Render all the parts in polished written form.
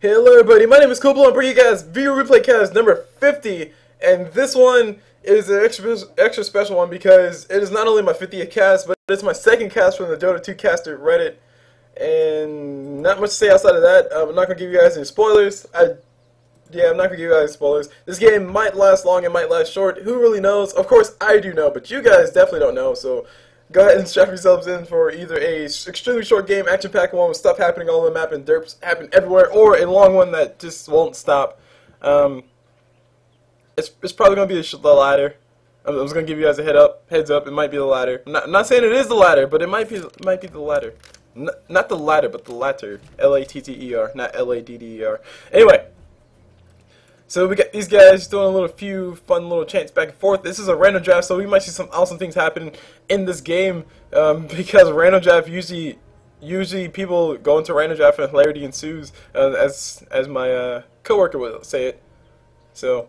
Hello everybody, my name is Kobo. I'm bringing you guys Video Replay Cast number 50, and this one is an extra special one because it is not only my 50th cast, but it's my second cast from the Dota 2 caster Reddit, and not much to say outside of that. I'm not going to give you guys any spoilers. I'm not going to give you guys spoilers. This game might last long, it might last short, who really knows? Of course I do know, but you guys definitely don't know, so go ahead and strap yourselves in for either a extremely short game, action-packed one with stuff happening all over the map and derps happen everywhere, or a long one that just won't stop. It's probably going to be the latter. I'm just going to give you guys a heads up. It might be the latter. I'm not saying it is the latter, but it might be the latter. Not the latter, but the latter. L-A-T-T-E-R, not L-A-D-D-E-R. Anyway. So we got these guys doing a few fun little chants back and forth. This is a random draft, so we might see some awesome things happen in this game because random draft usually people go into random draft and hilarity ensues, as my coworker would say it. So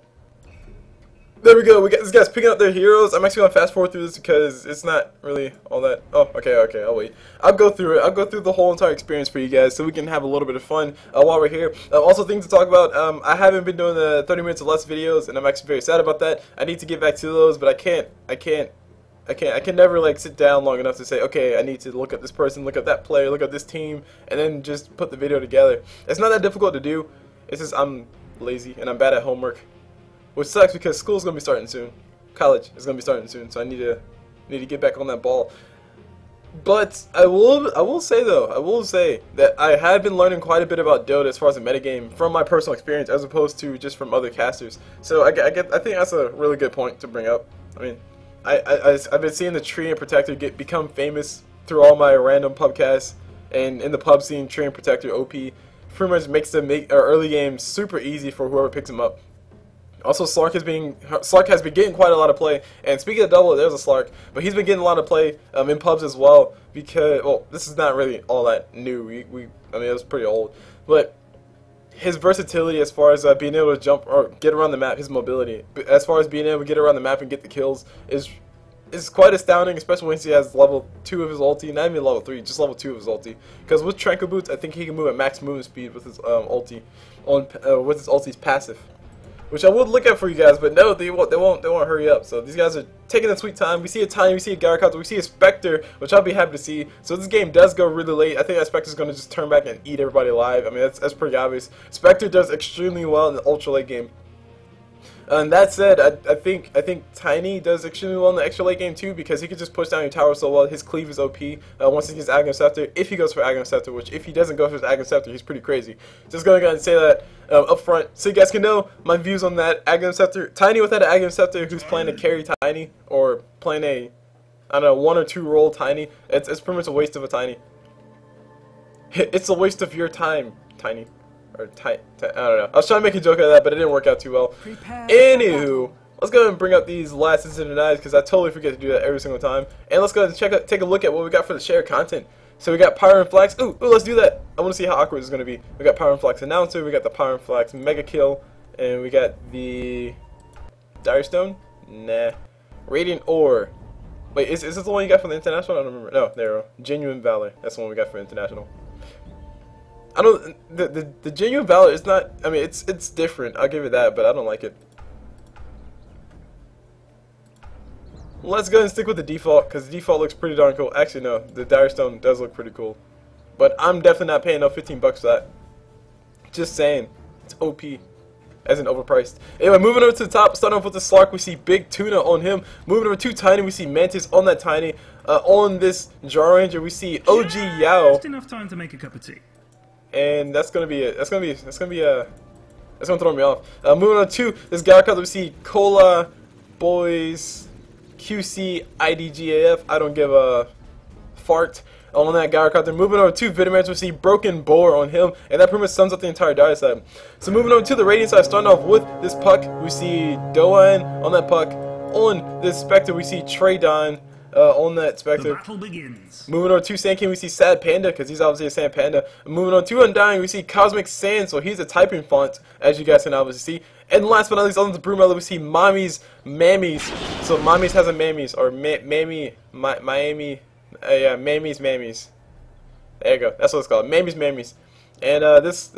there we go. We got these guys picking up their heroes. I'm actually gonna fast forward through this because it's not really all that. Oh, okay. I'll wait. I'll go through it. I'll go through the whole entire experience for you guys, so we can have a little bit of fun while we're here. Also, things to talk about. I haven't been doing the 30 minutes or less videos, and I'm actually very sad about that. I need to get back to those, but I can never like sit down long enough to say, okay, I need to look at this person, look at that player, look at this team, and then just put the video together. It's not that difficult to do. It's just I'm lazy and I'm bad at homework. Which sucks because school's gonna be starting soon. College is gonna be starting soon, so I need to get back on that ball. But I will say that I have been learning quite a bit about Dota as far as the metagame from my personal experience, as opposed to just from other casters. So I think that's a really good point to bring up. I mean, I've been seeing the Tree and Protector become famous through all my random pubcasts, and in the pub scene, Tree and Protector OP pretty much makes the early game super easy for whoever picks him up. Also, Slark has been getting quite a lot of play. And speaking of double, there's a Slark, but he's been getting a lot of play in pubs as well. Because, well, this is not really all that new. I mean, it was pretty old, but his versatility as far as being able to jump or get around the map, his mobility, as far as being able to get around the map and get the kills, is quite astounding. Especially once he has level 2 of his ulti, not even level 3, just level 2 of his ulti. Because with Tranquil Boots, I think he can move at max movement speed with his ulti, with his ulti's passive. Which I would look at for you guys, but no, they won't hurry up. So these guys are taking their sweet time. We see a Tiny, we see a Gyrocopter, we see a Spectre, which I'll be happy to see. So this game does go really late. I think that Spectre's going to just turn back and eat everybody alive. I mean, that's pretty obvious. Spectre does extremely well in the ultra late game. And that said, I think Tiny does extremely well in the extra late game too, because he can just push down your tower so well. His cleave is OP once he gets Aghanim Scepter, if he goes for Aghanim Scepter, which if he doesn't go for his Aghanim Scepter, he's pretty crazy. Just going to go ahead and say that up front, so you guys can know my views on that Aghanim Scepter. Tiny without an Aghanim Scepter who's playing to carry Tiny, or playing a, I don't know, 1 or 2 role Tiny, it's pretty much a waste of a Tiny. It's a waste of your time, Tiny. Or I don't know. I was trying to make a joke out of that, but it didn't work out too well. Anywho, let's go ahead and bring up these last incident eyes because I totally forget to do that every single time. And let's go ahead and take a look at what we got for the shared content. So we got Pyro and Flax. Ooh, let's do that. I want to see how awkward this is going to be. We got Pyro and Flax Announcer. We got the Pyro and Flax Mega Kill. And we got the Dire Stone? Nah. Radiant Ore. Wait, is this the one you got for the International? I don't remember. No, there we go. Genuine Valor. That's the one we got for International. I don't. The Genuine Valor is not. I mean, it's different. I'll give it that, but I don't like it. Let's go and stick with the default because the default looks pretty darn cool. Actually, no, the Dire Stone does look pretty cool, but I'm definitely not paying no 15 bucks for that. Just saying, it's OP, as in overpriced. Anyway, moving over to the top, starting off with the Slark, we see Big Tuna on him. Moving over to Tiny, we see Mantis on that Tiny. On this Jar Ranger, we see OG Yao. Just enough time to make a cup of tea. And that's gonna throw me off. Moving on to this Gyrocopter, we see Cola Boys QC IDGAF. I don't give a fart on that Gyrocopter. Moving over to Venomancer, we see Broken Boar on him, and that pretty much sums up the entire Dire side. So moving over to the Radiant side, starting off with this Puck, we see Doan on that Puck. On this Spectre, we see Traydon. On that Spectre. The battle begins. Moving on to Sand King, we see Sad Panda, because he's obviously a Sand Panda. Moving on to Undying, we see Cosmic Sand, so he's a typing font, as you guys can obviously see. And last but not least, on the Broodmother, we see Mommy's Mammies. So Mommy's has a Mammies, or Miami, Yeah, Mammies. There you go. That's what it's called. Mammies. And this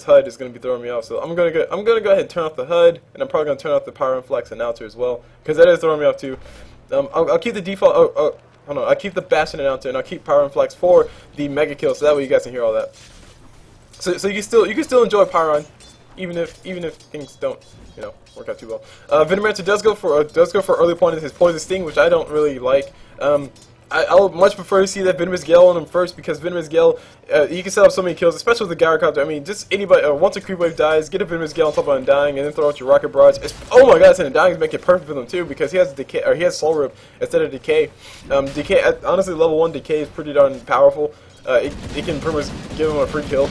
HUD is gonna be throwing me off. So I'm gonna go ahead and turn off the HUD, and I'm probably gonna turn off the power and flex announcer as well, because that is throwing me off too. I'll keep the default. Hold on. I'll keep the Bastion announcer, and I'll keep power and flex for the mega kill, so that way you guys can hear all that. So you can still enjoy Pyron, even if things don't, you know, work out too well. Venomancer does go for early point in his poison sting, which I don't really like. I would much prefer to see that Venomous Gale on him first, because Venomous Gale, he can set up so many kills, especially with the Gyrocopter. I mean, just anybody, once a creep wave dies, get a Venomous Gale on top of Undying, and then throw out your Rocket Barrage. Oh my god, and Undying is making it perfect for them too, because he has decay, or he has Soul Rip instead of Decay. Honestly, level 1 Decay is pretty darn powerful. It can pretty much give him a free kill.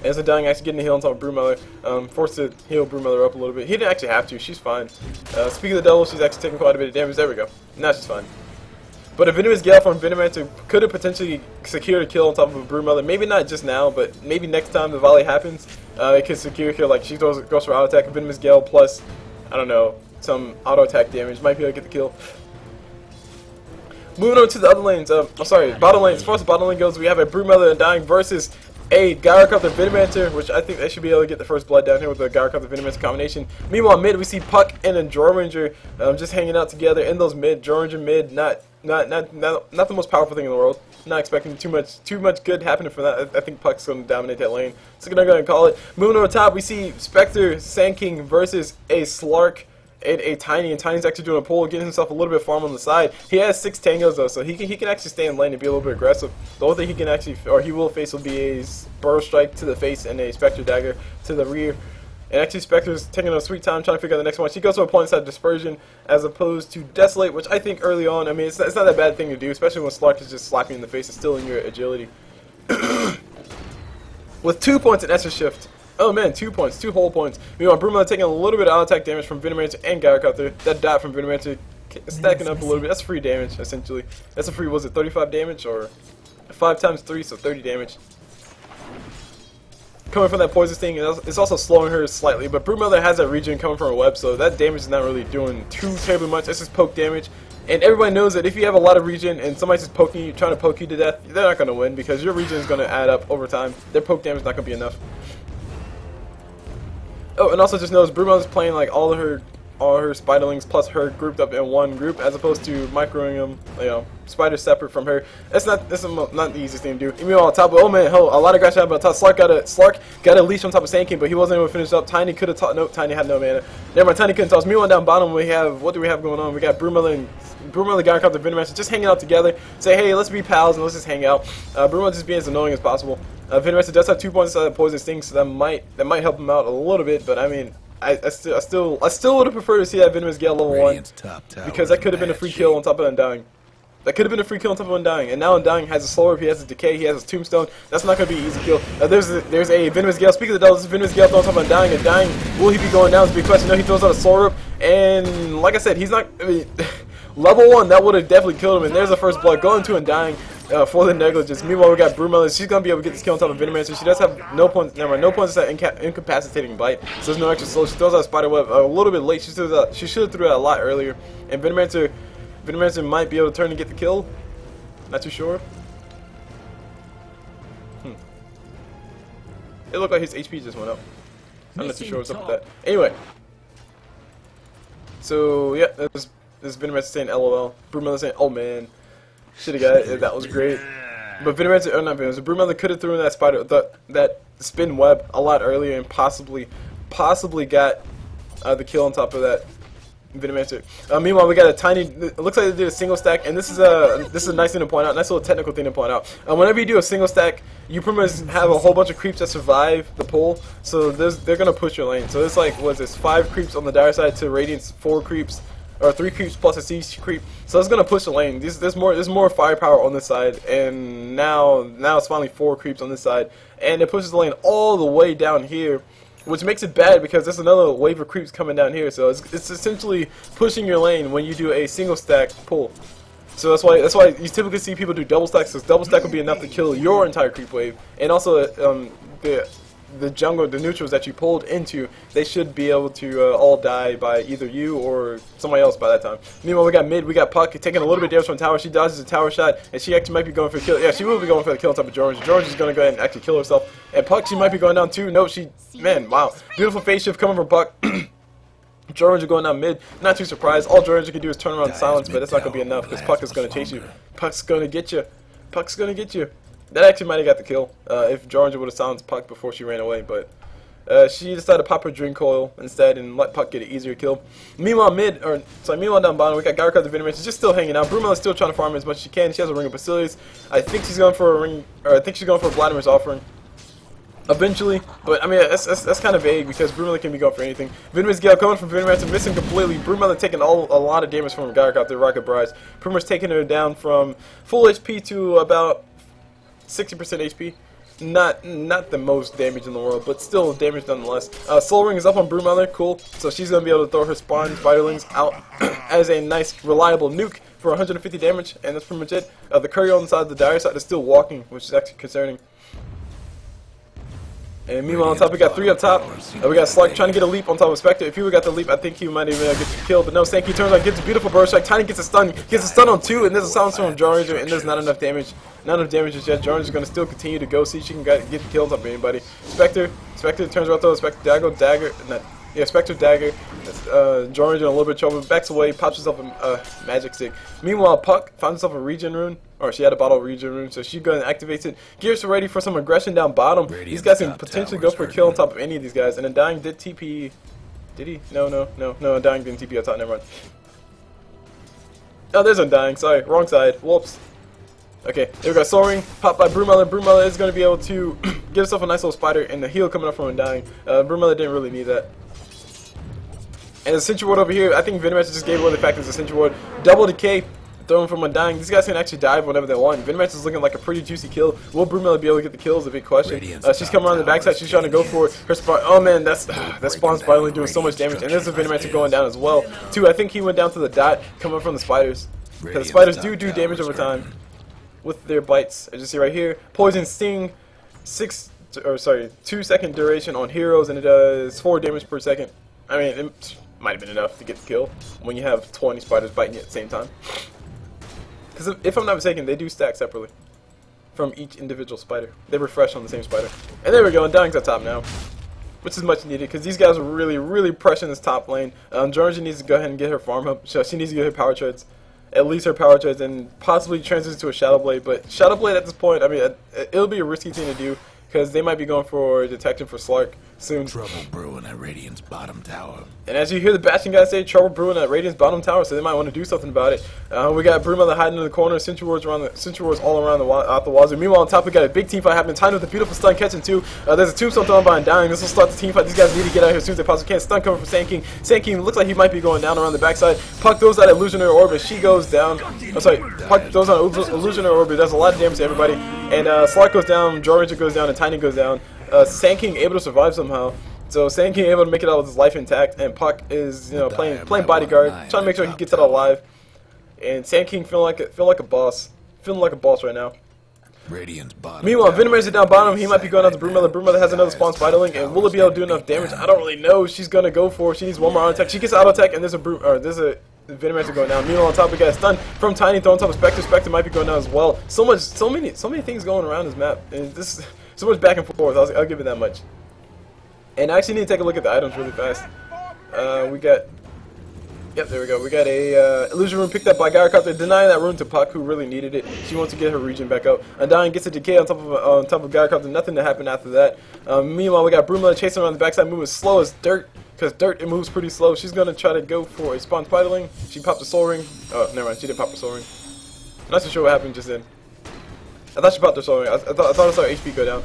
As Undying actually getting a heal on top of Broodmother, forced to heal Broodmother up a little bit. He didn't actually have to, she's fine. Speaking of the devil, she's actually taking quite a bit of damage. There we go. Now she's fine. But a Venomous Gale from Venomancer could have potentially secured a kill on top of a Broodmother. Maybe not just now, but maybe next time the volley happens, it could secure a kill. Like, she goes for auto attack, a Venomous Gale plus, I don't know, some auto attack damage. Might be able to get the kill. Moving on to the other lanes, bottom lane. As far as the bottom lane goes, we have a Broodmother Undying versus a Gyrocopter Venomancer, which I think they should be able to get the first blood down here with the Gyrocopter Venomancer combination. Meanwhile, mid, we see Puck and a Drow Ranger just hanging out together in those mid. Drow Ranger mid, not the most powerful thing in the world. Not expecting too much good happening from that. I think Puck's going to dominate that lane. So I'm going to go ahead and call it. Moving over top, we see Spectre Sand King versus a Slark and a Tiny, and Tiny's actually doing a pull, getting himself a little bit farm on the side. He has 6 tangos though, so he can actually stay in lane and be a little bit aggressive. The only thing he can actually, or he will face, will be a Burrow Strike to the face and a Spectre Dagger to the rear. And actually Spectre's taking a sweet time trying to figure out the next one. She goes to a point inside Dispersion as opposed to Desolate, which I think early on, I mean, it's not that bad thing to do, especially when Slark is just slapping you in the face and stealing your agility. With 2 points in Escher Shift. Oh man, 2 points, 2 whole points. Meanwhile, Broodmother taking a little bit of auto attack damage from Venomancer and Gyrocopter. That dot from Venomancer stacking up a little bit. That's free damage, essentially. That's a free, was it 35 damage, or 5 times 3, so 30 damage. Coming from that poison sting, it's also slowing her slightly, but Broodmother has that regen coming from her web, so that damage is not really doing too terribly much. It's just poke damage. And everybody knows that if you have a lot of regen and somebody's just poking you, trying to poke you to death, they're not going to win, because your regen is going to add up over time. Their poke damage is not going to be enough. Oh, and also just notice Broodmother's playing like all her spiderlings plus her grouped up in one group, as opposed to microing them, you know, spiders separate from her. That's not the easiest thing to do. Even on top of, oh man, hell, a lot of guys happened on top. Slark got a leash on top of Sand King, but he wasn't able to finish up. Tiny could have taught. Nope, Tiny had no mana. Never mind, Tiny couldn't toss. Meanwhile, down bottom we have, what do we have going on? We got Broodmother, Gyrocopter, Venomancer just hanging out together. Say, hey, let's be pals and let's just hang out. Broodmother just being as annoying as possible. Venomancer does have 2 points inside the poison sting, so that might help him out a little bit. But I mean, I still would have preferred to see that Venomous Gale level 1, because that could have been a free kill on top of Undying. That could have been a free kill on top of Undying, and now Undying has a Soul Rip, he has a Decay, he has his Tombstone. That's not going to be an easy kill. There's a Venomous Gale. Speaking of the devils, Venomous Gale on top of Undying. Undying, will he be going down? Is a big question. No, he throws out a Soul Rip, and like I said, he's not. I mean, level 1, that would have definitely killed him. And there's the first blood going to Undying. For the negligence. Meanwhile, we got Broodmother. She's gonna be able to get this kill on top of Venomancer. She does have no points. Never mind, no points to that incapacitating bite. So there's no extra slow. She throws out a spider web a little bit late. She should have threw it out a lot earlier. And Venomancer might be able to turn and get the kill. Not too sure. It looked like his HP just went up. I'm not too sure what's up with that. Anyway. So yeah, this Venomancer saying LOL. Broodmother saying, oh man. Should have got it. That was great. But Venomancer, or not Venomancer, Broodmother could have thrown that that spin web a lot earlier and possibly got the kill on top of that Venomancer. Meanwhile, we got a tiny. It looks like they did a single stack, and this is a nice thing to point out. Nice little technical thing to point out. Whenever you do a single stack, you pretty much have a whole bunch of creeps that survive the pull, so they're gonna push your lane. So it's like, what is this, 5 creeps on the dire side to Radiant's 4 creeps. Or 3 creeps plus a siege creep, so it's gonna push the lane. There's more firepower on this side, and now it's finally 4 creeps on this side, and it pushes the lane all the way down here, which makes it bad because there's another wave of creeps coming down here. So it's essentially pushing your lane when you do a single stack pull. So that's why you typically see people do double stacks, because double stack will be enough to kill your entire creep wave, and also the jungle, the neutrals that you pulled into, they should be able to all die by either you or somebody else by that time. Meanwhile, we got mid, we got Puck taking a little bit of damage from tower. She dodges the tower shot, and she actually might be going for the kill. Yeah, she will be going for the kill on top of George. George is going to go ahead and actually kill herself. And Puck, she might be going down too. No, man, wow. Beautiful phase shift coming from Puck. George going down mid. Not too surprised. All George can do is turn around and silence, but that's not going to be enough because Puck is going to chase you. Puck's going to get you. Puck's going to get you. That actually might have got the kill if Georgia would have silenced Puck before she ran away, but she decided to pop her Dream Coil instead and let Puck get an easier kill. Meanwhile, meanwhile down bottom, we got Gyrocopter, the Venomancer just still hanging out. Broodmother is still trying to farm as much as she can. She has a Ring of Basilius. I think she's going for a ring, or I think she's going for a Vladimir's Offering. Eventually, but I mean that's kind of vague because Broodmother can be going for anything. Venomancer's Gale coming from Venomancer, missing completely. Broodmother taking a lot of damage from Gyrocopter, Rocket Barrage. Broodmother's taking her down from full HP to about 60% HP. Not the most damage in the world, but still damage nonetheless. Soul Ring is up on Broodmother, cool. So she's gonna be able to throw her spawn spiderlings out as a nice reliable nuke for 150 damage, and that's pretty much it. The courier on the side of the dire side is still walking, which is actually concerning. And meanwhile, on top, we got 3 up top. We got Slark trying to get a leap on top of Spectre. If he would have got the leap, I think he might even get the kill. But no, Sankey turns on, gets a beautiful burst strike. Tiny gets a stun on 2, and there's a silence from Jarranger, and there's not enough damage. Not enough damage just yet. Jarranger's going to still continue to go, see if she can get the kill on top of anybody. Spectre turns around, throws Spectre dagger. Spectre dagger. Jarranger in a little bit of trouble, backs away, pops herself a magic stick. Meanwhile, Puck finds herself a regen rune. Or she had a bottle of regen rune, so she's going to activate it. Gears ready for some aggression down bottom. These guys can potentially go for a kill on top of any of these guys. And Undying did TP. Did he? No. Undying didn't TP on top. Never mind. Oh, there's Undying. Sorry, wrong side. Whoops. Okay, there we go. Soul Ring, popped by Broodmother. Broodmother is going to be able to get herself a nice little spider, and the heal coming up from Undying. Broodmother didn't really need that. And the Sentry Ward over here, I think Venomancer just gave away the fact that it's a Sentry Ward. Double decay. Thrown from Undying. These guys can actually dive whenever they want. Venomancer's looking like a pretty juicy kill. Will Broodmother be able to get the kill is a big question. She's coming around the backside. She's trying to go for it. Her spawn. Oh man, that spawn's finally doing so much damage. And there's a Venomancer going down as well. Too, I think he went down to the dot coming from the spiders. Because the spiders do damage over time with their bites. As you see right here, Poison Sting, 2-second duration on heroes, and it does 4 damage per second. I mean, it might have been enough to get the kill when you have 20 spiders biting you at the same time. Because if I'm not mistaken, they do stack separately from each individual spider. They refresh on the same spider. And there we go, Undying's at top now, which is much needed because these guys are really pressing this top lane. Georgia needs to go ahead and get her farm up. She needs to get her power treads, at least her power treads, and possibly transition to a Shadow Blade. But Shadow Blade at this point, I mean, it'll be a risky thing to do because they might be going for detection for Slark soon. Trouble brewing at Radiant's bottom tower. And as you hear the bashing guys say, trouble brewing at Radiant's bottom tower, so they might want to do something about it. We got Broodmother hiding in the corner, Sentry Wards all around the wazoo. Meanwhile, on top we got a big team fight happening. Tiny with a beautiful stun catching too. There's a tombstone thrown by Undying. This will start the team fight. These guys need to get out here as soon as they possibly can. Stun coming from Sandking. Sandking looks like he might be going down around the backside. Puck throws out Illusionary Orb, she goes down. Puck throws out Illusionary Orb, does a lot of damage to everybody. And Slark goes down, Jarranger goes down, and Tiny goes down. Sandking able to survive somehow. So Sandking able to make it out with his life intact, and Puck is playing bodyguard, trying to make sure he gets out alive. And Sandking feeling like a boss right now. Meanwhile, Venomancer down bottom, he might be going out to Broodmother. Broodmother has another spawn spiderling, and will it be able to do enough damage? I don't really know. She's gonna go for it. She needs one more auto attack. She gets auto attack, and there's a Venomancer going down. Meanwhile, on top we got a stun from Tiny throwing on top of Spectre. Spectre might be going down as well. So many things going around this map, and this so much back and forth. I'll give it that much. And I actually need to take a look at the items really fast. We got... Yep, there we go. We got a illusion rune picked up by Gyrocopter, denying that rune to Puck, who really needed it. She wants to get her regen back up. Undying gets a decay on top of Gyrocopter. Nothing to happen after that. Meanwhile, we got Broodmother chasing around the backside, moving as slow as dirt. Because dirt, it moves pretty slow. She's going to try to go for a spawn spiderling. She popped a soul ring. Oh, never mind. She didn't pop a soul ring. I'm not so sure what happened just then. I thought she popped her soul ring. I thought I saw her HP go down.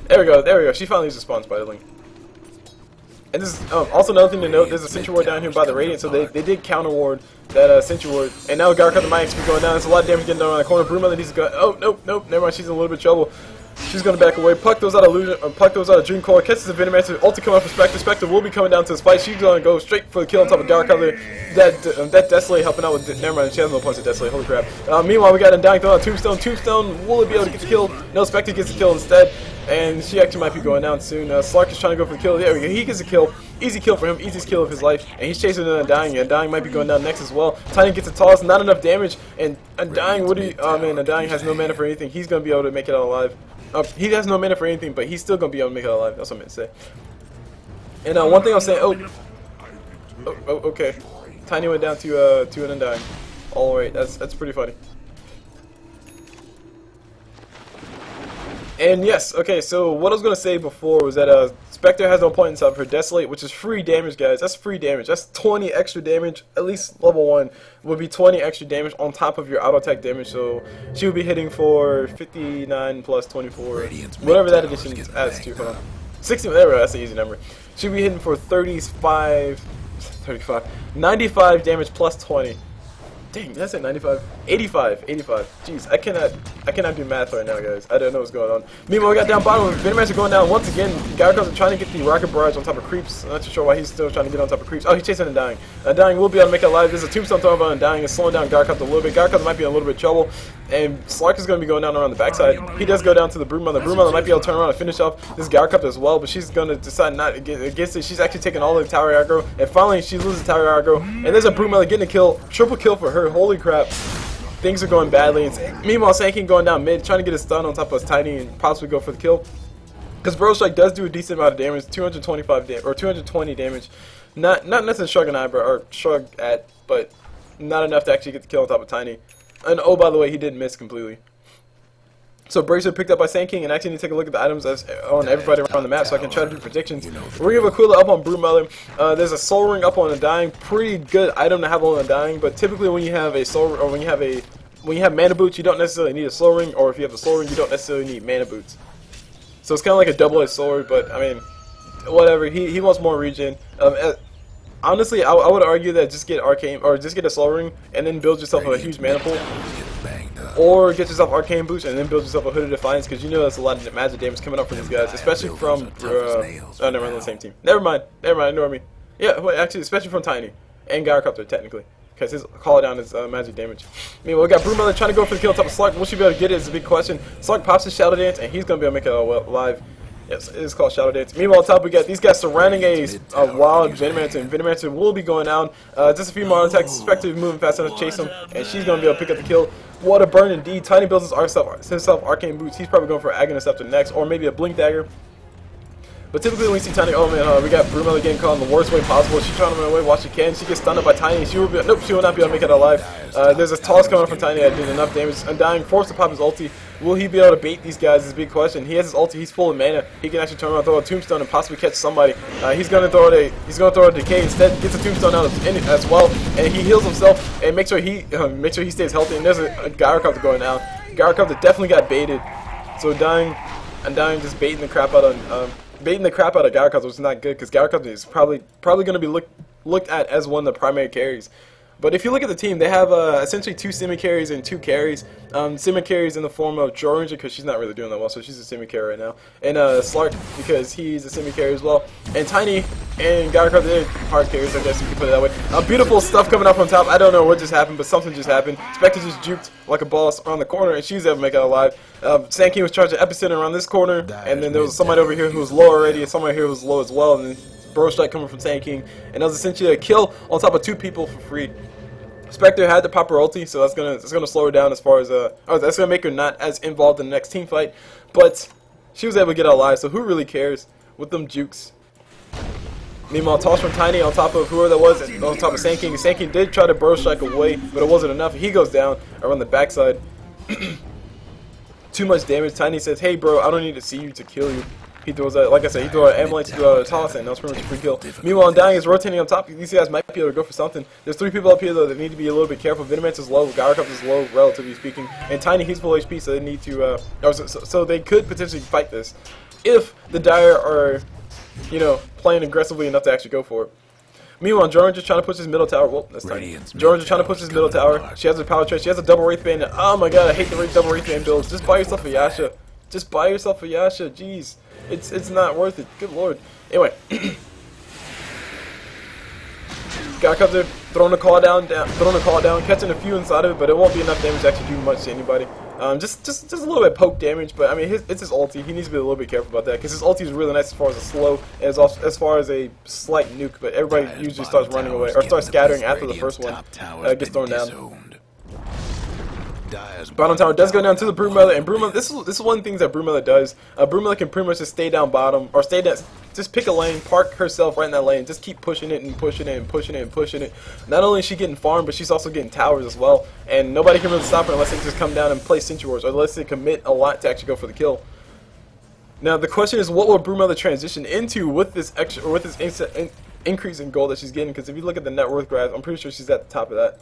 There we go. She finally used a spawn spiderling. And this is also another thing to note, there's a Sentry Ward down here by the Radiant, so they did counter ward that Sentry Ward. And now Gyrocopter might actually be going down. There's a lot of damage getting done around the corner. Broodmother needs to go. Oh, nope, never mind. She's in a little bit of trouble. She's gonna back away, pluck those out of illusion, pluck those out of Dream Core, catches the Venomancer, ulti coming up for Spectre. Spectre will be coming down to this fight. She's gonna go straight for the kill on top of Gyrocopter. That Desolate helping out with, never mind, she has no points to Desolate, holy crap. Meanwhile, we got Undying throwing out Tombstone. Tombstone, will it be able to get the kill? No, Spectre gets the kill instead, and she actually might be going down soon. Slark is trying to go for the kill. There we go, he gets a kill. Easy kill for him, easiest kill of his life, and he's chasing Undying. Undying might be going down next as well. Tiny gets a toss, not enough damage, and Undying, oh man, Undying has no mana for anything. He's gonna be able to make it out alive. He has no mana for anything, but he's still gonna be able to make it out alive. That's what I meant to say. And one thing I was saying, okay, Tiny went down to an Undying. All right, that's pretty funny. And yes, okay, so what I was going to say before was that Spectre has no point inside of her Desolate, which is free damage, guys. That's free damage. That's 20 extra damage, at least level 1, would be 20 extra damage on top of your auto attack damage, so she would be hitting for 59 plus 24, whatever that addition adds to. Hold on. 60, there we go, that's an easy number. She'd be hitting for 95 damage plus 20. Dang, that's at 95, 85. Jeez, I cannot do math right now, guys. I don't know what's going on. Meanwhile, we got down bottom. Venomancer going down once again. Gyrocopter trying to get the rocket barrage on top of creeps. I'm not too sure why he's still trying to get on top of creeps. Oh, he's chasing Undying. Undying will be able to make it alive. There's a tombstone throwing by Undying. It's slowing down Gyrocopter a little bit. Gyrocopter might be in a little bit of trouble, and Slark is going to be going down around the backside. He does go down to the Broodmother. Broodmother might be able to turn around and finish off this Gyrocopter as well, but she's going to decide not against it. She's actually taking all the tower aggro, and finally she loses tower aggro, and there's a Broodmother getting a kill. Triple kill for her. Holy crap. Things are going badly. Meanwhile, Sanking going down mid, trying to get a stun on top of Tiny and possibly go for the kill. Because Bro Strike does do a decent amount of damage, 225 or 220 damage. Not nothing to shrug an eyebrow or shrug at, but not enough to actually get the kill on top of Tiny. And oh, by the way, he did miss completely. So Bracer picked up by Sand King, and actually need to take a look at the items on everybody around the map so I can try to do predictions. We're going to have a Aquila up on Broodmother. There's a Soul Ring up on Undying. Pretty good item to have on Undying, but typically when you have a Soul or when you have mana boots, you don't necessarily need a Soul Ring, or if you have the Soul Ring, you don't necessarily need mana boots. So it's kind of like a double-edged sword, but I mean, whatever. He wants more regen. Honestly, I would argue that just get Arcane, or just get a Soul Ring, and then build yourself a huge mana pool. Or get yourself Arcane Boost and then build yourself a Hooded Defiance, because you know that's a lot of magic damage coming up from these guys, especially from oh, never mind, on the same team. Never mind, ignore me. Yeah, well, actually, especially from Tiny and Gyrocopter technically, because his call down is magic damage. Meanwhile, we got Broodmother trying to go for the kill on top of Slark. Will she be able to get it is a big question. Slark pops his Shadow Dance, and he's gonna be able to make it alive. Yes, it is called Shadow Dance. Meanwhile, on top we got these guys surrounding a wild Venomancer, and Venomancer will be going down. Just a few more attacks. Spectre moving fast enough to chase him, and she's going to be able to pick up the kill. What a burn indeed. Tiny builds himself Arcane Boots. He's probably going for Agonist after next, or maybe a Blink Dagger. But typically when we see Tiny, oh man, we got Broodmother getting caught in the worst way possible. She's trying to run away while she can. She gets stunned up by Tiny. She will be, nope, she will not be able to make it alive. There's a toss coming from Tiny that did enough damage. Undying, forced to pop his ulti. Will he be able to bait these guys is a big question. He has his ulti, he's full of mana. He can actually turn around, throw a Tombstone, and possibly catch somebody. He's gonna throw a Decay instead, gets a Tombstone out as well, and he heals himself and makes sure he stays healthy. And there's a Gyrocopter going down. Gyrocopter definitely got baited. So Undying just baiting the crap out of Gyrocopter, which is not good, because Gyrocopter is probably going to be looked at as one of the primary carries. But if you look at the team, they have essentially 2 semi-carries and 2 carries. Semi-carries in the form of Drow, because she's not really doing that well, so she's a semi-carry right now. And Slark, because he's a semi-carry as well. And Tiny and Gyrocopter, they're hard carries, I guess you can put it that way. Beautiful stuff coming up on top. I don't know what just happened, but something just happened. Spectre just juked like a boss around the corner, and she's able to make it alive. Sand King was charging Epicenter around this corner, and then there was somebody over here who was low already, and somebody here who was low as well. And then Bro Strike coming from Sand King, and that was essentially a kill on top of 2 people for free. Spectre had the pop her ulti, so that's gonna slow her down as far as that's gonna make her not as involved in the next team fight. But she was able to get out alive, so who really cares with them jukes? Meanwhile, toss from Tiny on top of whoever that was, on top of Sand King. Sand King did try to Bro Strike away, but it wasn't enough. He goes down around the backside. Too much damage. Tiny says, "Hey, bro, I don't need to see you to kill you." He throws a, like I said, he throws an avalanche to a toss, and that was pretty much a free kill. Meanwhile, Undying is rotating up top. These guys might be able to go for something. There's 3 people up here, though, that need to be a little bit careful. Venomancer's low, Gyrocopter's low, relatively speaking, and Tiny, he's full HP, so they need to, so they could potentially fight this if the Dire are, you know, playing aggressively enough to actually go for it. Meanwhile, Jordan just trying to push his middle tower. Whoa, that's Tiny. Jordan just trying to push his middle tower. She has a power trade. She has a double Wraith Band. Oh my god, I hate the double Wraith Band builds. Just buy yourself a Yasha. Just buy yourself a Yasha. Jeez, it's not worth it. Good lord. Anyway, Gyrocopter throwing a call down, catching a few inside of it, but it won't be enough damage to actually do much to anybody. Just a little bit poke damage, but I mean, it's his ulti. He needs to be a little bit careful about that because his ulti is really nice as far as a slow and as far as a slight nuke. But everybody usually starts running away or starts scattering after the first one gets thrown down. Bottom tower does go down to the Broodmother, and Broodmother. This is one of the things that Broodmother does. Broodmother can pretty much just stay down bottom or stay down. Just pick a lane, park herself right in that lane, just keep pushing it and pushing it and pushing it and pushing it. Not only is she getting farm, but she's also getting towers as well. And nobody can really stop her unless they just come down and play Sentry Wars, or unless they commit a lot to actually go for the kill. Now the question is, what will Broodmother transition into with this extra, or with this increase in gold that she's getting? Because if you look at the net worth graph, I'm pretty sure she's at the top of that.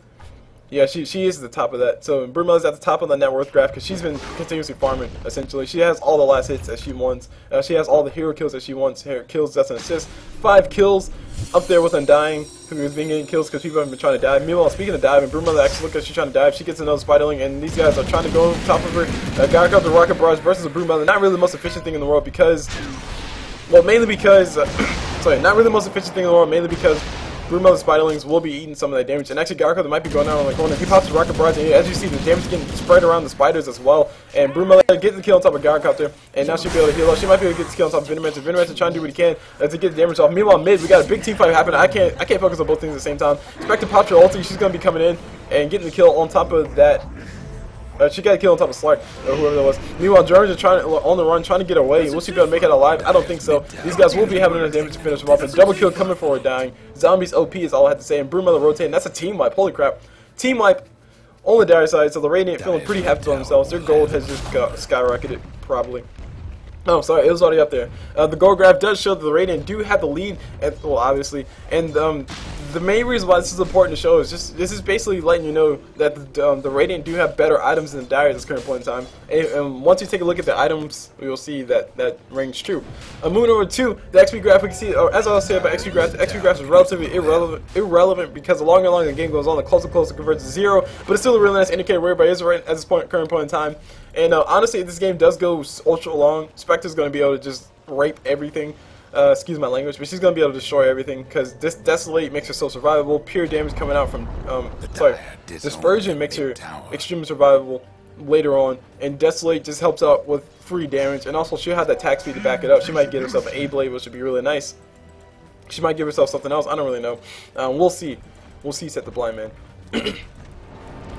Yeah, she is at the top of that. So Broodmother's at the top of the net worth graph because she's been continuously farming, essentially. She has all the last hits that she wants. She has all the hero kills that she wants. Hero kills, that's an assist. 5 kills up there with Undying, who has been getting kills because people have been trying to dive. Meanwhile, speaking of diving, Broodmother actually looks like she's trying to dive. She gets another Spiderling, and these guys are trying to go on top of her. Gyrocopter Rocket Barrage versus a Broodmother. Not really the most efficient thing in the world because, well, mainly because, sorry, not really the most efficient thing in the world, mainly because Broodmother's Spiderlings will be eating some of that damage, and actually Gyrocopter might be going down on the corner. He pops the Rocket Barrage, and as you see, the damage getting spread around the spiders as well. And Broodmother gets the kill on top of Gyrocopter, and now she'll be able to heal up. She might be able to get the kill on top of Venomancer. Venomancer trying to do what he can to get the damage off. Meanwhile, mid, we got a big team fight happening. I can't focus on both things at the same time. Spectre pops her ulti. She's going to be coming in and getting the kill on top of that. She got a kill on top of Slark, or whoever that was. Meanwhile, Germans are trying on the run, trying to get away. Will she be able to make it alive? I don't think so. These guys will be having enough damage to finish them off. A double kill coming for her dying. Zombies OP is all I have to say. And Broodmother rotating. That's a team wipe. Holy crap. Team wipe on the dire side, so the Radiant feeling pretty happy to themselves. Their gold has just skyrocketed, probably. Oh, sorry, it was already up there. The gold graph does show that the Radiant do have the lead, and, well, obviously. And the main reason why this is important to show is this is basically letting you know that the Radiant do have better items than the Dire at this current point in time. And once you take a look at the items, we will see that rings true. Moving over to the XP graph, we can see, as I was saying about XP graph, the XP graph is relatively irrelevant because the longer and longer the game goes on, the closer it converts to 0. But it's still a really nice indicator where everybody is right at this current point in time. And honestly, if this game does go ultra long, Spectre's going to be able to just rape everything. Excuse my language, but she's going to be able to destroy everything because this Desolate makes her so survivable. Pure damage coming out from, Dispersion makes her extremely survivable later on. And Desolate just helps out with free damage. And also, she'll have that attack speed to back it up. She might get herself an A-Blade, which would be really nice. She might give herself something else. I don't really know. We'll see. We'll see, Set the Blind Man.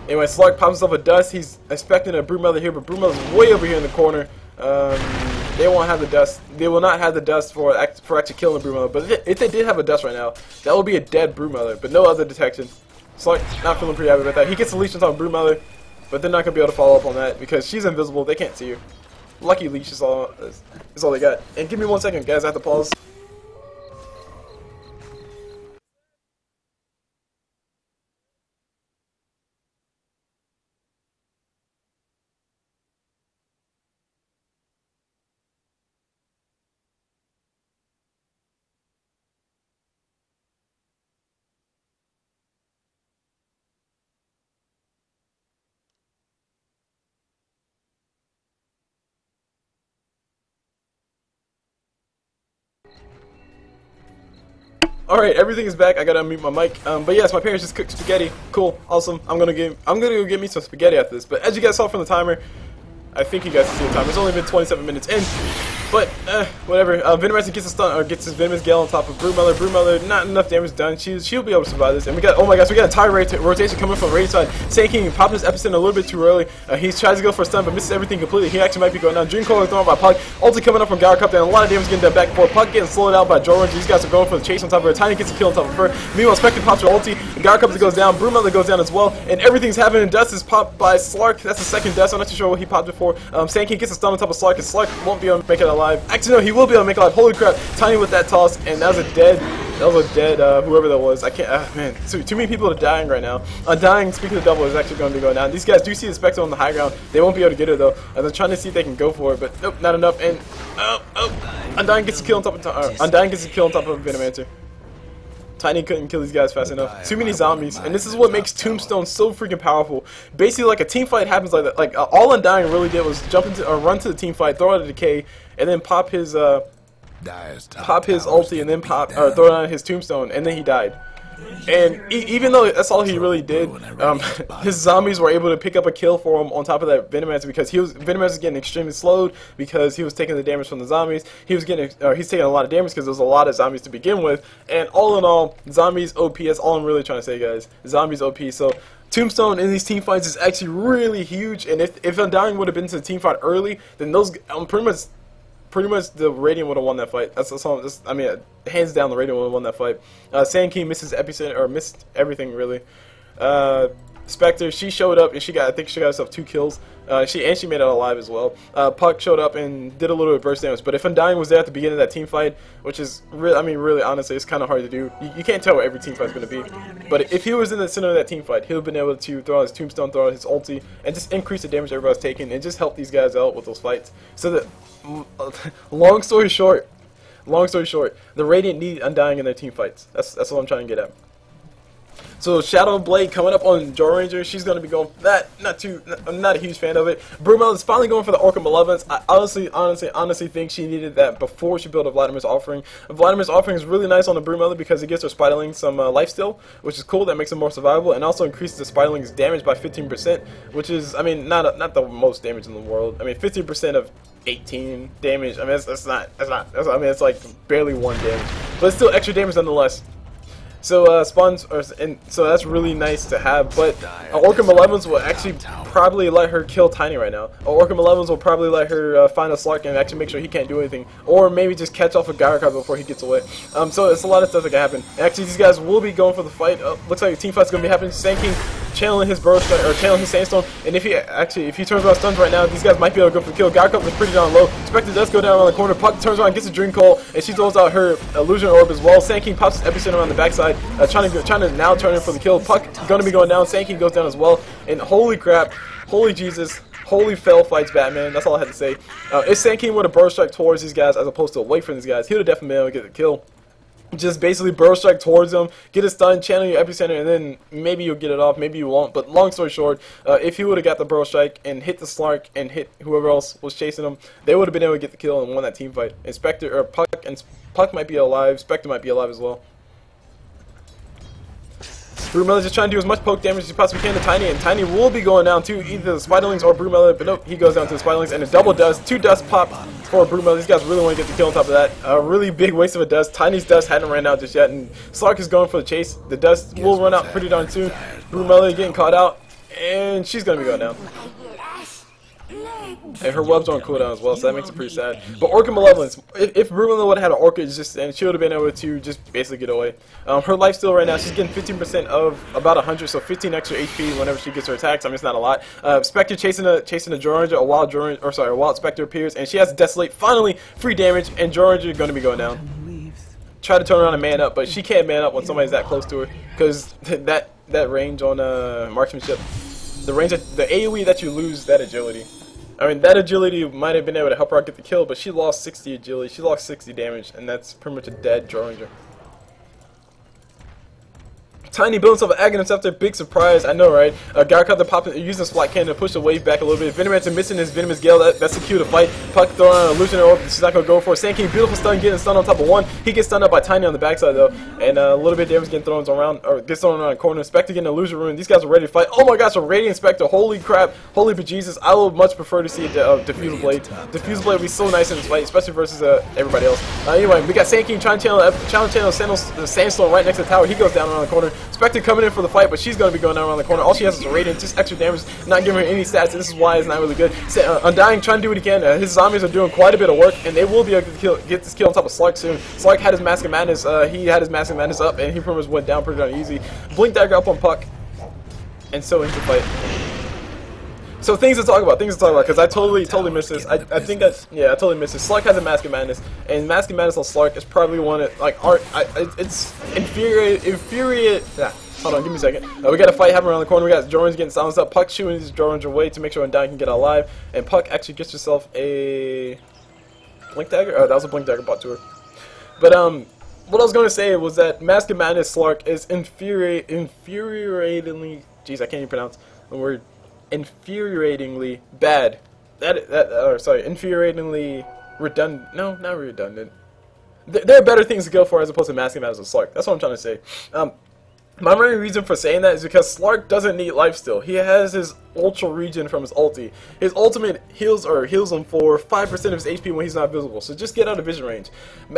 Anyway, Slark pops himself a dust. He's expecting a Broodmother here, but Broodmother's way over here in the corner. They won't have the dust. They will not have the dust for actually killing the Broodmother. But if they did have a dust right now, that would be a dead Broodmother, but no other detection. Slark not feeling pretty happy about that. He gets the leash on top of Broodmother, but they're not gonna be able to follow up on that because she's invisible. They can't see her. Lucky leash is all they got. And give me 1 second, guys. I have to pause. Alright, everything is back. I gotta unmute my mic. But yes, my parents just cooked spaghetti. Cool, awesome. I'm gonna go get me some spaghetti after this. But as you guys saw from the timer, I think you guys can see the timer. It's only been 27 minutes in. But, whatever. Venomancer gets a stun, or gets his Venomous Gale on top of Broodmother. Broodmother, not enough damage done. She'll be able to survive this. And we got, oh my gosh, we got a tire rotation coming from the Radiant side. Sand King popping his epicenter a little bit too early. He tries to go for a stun, but misses everything completely. He actually might be going down. Dream Coil thrown by Puck. Ulti coming up from Gyrocopter, and a lot of damage getting done back and forth. Puck getting slowed out by Joe. These guys are going for the chase on top of her. Tiny gets a kill on top of her. Meanwhile, Spectre pops her ulti. Gyrocopter goes down. Broodmother goes down as well. And everything's happening. Dust is popped by Slark. That's the second dust. I'm not too sure what he popped it for. Sand King gets a stun on top of Slark, and Slark won't be able to make it alive. Actually, no, he will be able to make it alive. Holy crap. Tiny with that toss, and that was a dead, whoever that was. I can't, man, too many people are dying right now. Undying, speaking of double, is actually going to be going down. These guys do see the Spectre on the high ground. They won't be able to get her, though. They're trying to see if they can go for it, but nope, not enough. And, Undying gets a kill on top of, Undying gets a kill on top of Venomancer. Tiny couldn't kill these guys fast enough. Too many zombies, and this is what makes Tombstone so freaking powerful. Basically, like a team fight happens like that. Like all Undying really did was jump into or run to the team fight, throw out a decay, and then pop his ulti, and then throw out his Tombstone, and then he died. And even though that's all he really did, his zombies were able to pick up a kill for him on top of that Venomancer, because Venomancer was getting extremely slowed because he was taking the damage from the zombies. He's taking a lot of damage because there's a lot of zombies to begin with. And all in all, zombies OP. That's all I'm really trying to say, guys. Zombies OP. So Tombstone in these team fights is actually really huge. And if Undying would have been to the team fight early, then those pretty much the Radiant would have won that fight. That's all. I mean, hands down, the Radiant would have won that fight. Sand King missed his epicenter, or missed everything really. Spectre, she showed up and I think she got herself 2 kills. She made it alive as well. Puck showed up and did a little bit of burst damage. But if Undying was there at the beginning of that team fight, which is really, I mean, really honestly, it's kind of hard to do. You can't tell what every team fight is going to be. But if he was in the center of that team fight, he would have been able to throw out his Tombstone, throw out his ulti, and just increase the damage everybody's taking, and just help these guys out with those fights. So that, long story short, the Radiant need Undying in their team fights. That's what I'm trying to get at. So Shadow Blade coming up on Drow Ranger. She's going to be going for that. I'm not a huge fan of it. Broodmother is finally going for the Orca Malevolence. I honestly think she needed that before she built a Vladimir's Offering. Vladimir's Offering is really nice on the Broodmother because it gives her Spiderling some lifesteal, which is cool. That makes them more survivable, and also increases the Spiderling's damage by 15%, which is, I mean, not the most damage in the world. I mean, 15% of 18 damage. I mean, I mean, it's like barely 1 damage, but it's still extra damage nonetheless. So so that's really nice to have, but Orca Malevolence will actually probably let her kill Tiny right now. Orca Malevolence will probably let her find a Slark and actually make sure he can't do anything, or maybe just catch off a Gyrocopter before he gets away. So it's a lot of stuff that can happen. Actually, these guys will be going for the fight. Looks like a team fight's gonna be happening. Sand King channeling his Burrow Strike, or channeling his Sandstorm, and if he turns around stuns right now, these guys might be able to go for the kill. Gyrocopter is pretty down low. Spectre does go down around the corner. Puck turns around, gets a Dream Coil, and she throws out her Illusion Orb as well. Sand King pops his Epicenter around the backside, trying to now turn in for the kill. Puck gonna be going down. Sand King goes down as well. And holy crap, holy Jesus, holy fail fights, Batman. That's all I had to say. If Sand King would have Burrow Strike towards these guys as opposed to away from these guys, he would have definitely been able to get the kill. Just basically Burrow Strike towards them, get a stun, channel your Epicenter, and then maybe you'll get it off, maybe you won't. But long story short, if he would have got the Burrow Strike and hit the Slark and hit whoever else was chasing him, they would have been able to get the kill and won that team fight. And Puck might be alive, Spectre might be alive as well. Broodmother just trying to do as much poke damage as he possibly can to Tiny, and Tiny will be going down to either the Spiderlings or Broodmother, but nope, he goes down to the Spiderlings, and a double dust, 2 dust pop for Broodmother. These guys really want to get the kill on top of that. A really big waste of a dust. Tiny's dust hadn't ran out just yet, and Slark is going for the chase. The dust will run out pretty darn soon. Broodmother getting caught out, and she's going to be going down. And her webs are on cooldown as well, so that makes it pretty sad. But Orca Malevolence, if Broodmother would have had an Orca, and she would have been able to just basically get away. Her lifesteal right now, she's getting 15% of about 100, so 15 extra HP whenever she gets her attacks. I mean, it's not a lot. Spectre chasing a Drow Ranger, a wild Spectre appears, and she has Desolate. Finally, free damage, and Drow Ranger going to be going down. Try to turn around and man up, but she can't man up when somebody's that close to her, because that range on marksmanship, the AoE that you lose, that agility. I mean, that agility might have been able to help her out get the kill, but she lost 60 agility, she lost 60 damage, and that's pretty much a dead Drow Ranger. Tiny builds himself an Agonist after big surprise, I know, right? Gyrocopter popping, using his flat cannon to push the wave back a little bit. Venomancer missing his Venomous Gale, that's the cue to fight. Puck throwing an Illusion Orb, she's not going to go for it. Sand King, beautiful stun, getting stunned on top of 1. He gets stunned up by Tiny on the backside though, and a little bit of damage getting thrown around, or gets thrown around the corner. Spectre getting Illusion Rune. These guys are ready to fight. Oh my gosh, a Radiant Spectre, holy crap, holy bejesus. I would much prefer to see a Diffusal Blade. Diffusal Blade would be so nice in this fight, especially versus everybody else. Anyway, we got Sand King trying to channel Sandstorm right next to the tower. He goes down around the corner. Spectre coming in for the fight, but she's going to be going down around the corner. All she has is a Radiant, just extra damage, not giving her any stats, and this is why it's not really good. Undying trying to do what he can. His zombies are doing quite a bit of work, and they will be able to get this kill on top of Slark soon. Slark had his Mask of Madness, he had his Mask of Madness up, and he pretty much went down pretty darn easy. Blink Dagger up on Puck, and so into fight. So things to talk about, because I totally missed this. I totally missed this. Slark has a Mask of Madness, and Mask of Madness on Slark is probably one of, like, it's infuriate. Yeah. Hold on, give me a second. We got a fight happening around the corner. We got Drow Ranger getting silenced up. Puck shooting his Drow Ranger away to make sure Undying can get alive. And Puck actually gets herself a Blink Dagger. Oh, that was a Blink Dagger bought to her. But what I was going to say was that Mask of Madness Slark is infuriatingly, jeez, I can't even pronounce the word, infuriatingly bad. Infuriatingly redundant. No, not redundant. There are better things to go for as opposed to Mask of Madness Slark. That's what I'm trying to say. My main reason for saying that is because Slark doesn't need lifesteal. He has his ultra regen from his ulti. His ultimate heals him for 5% of his HP when he's not visible. So just get out of vision range.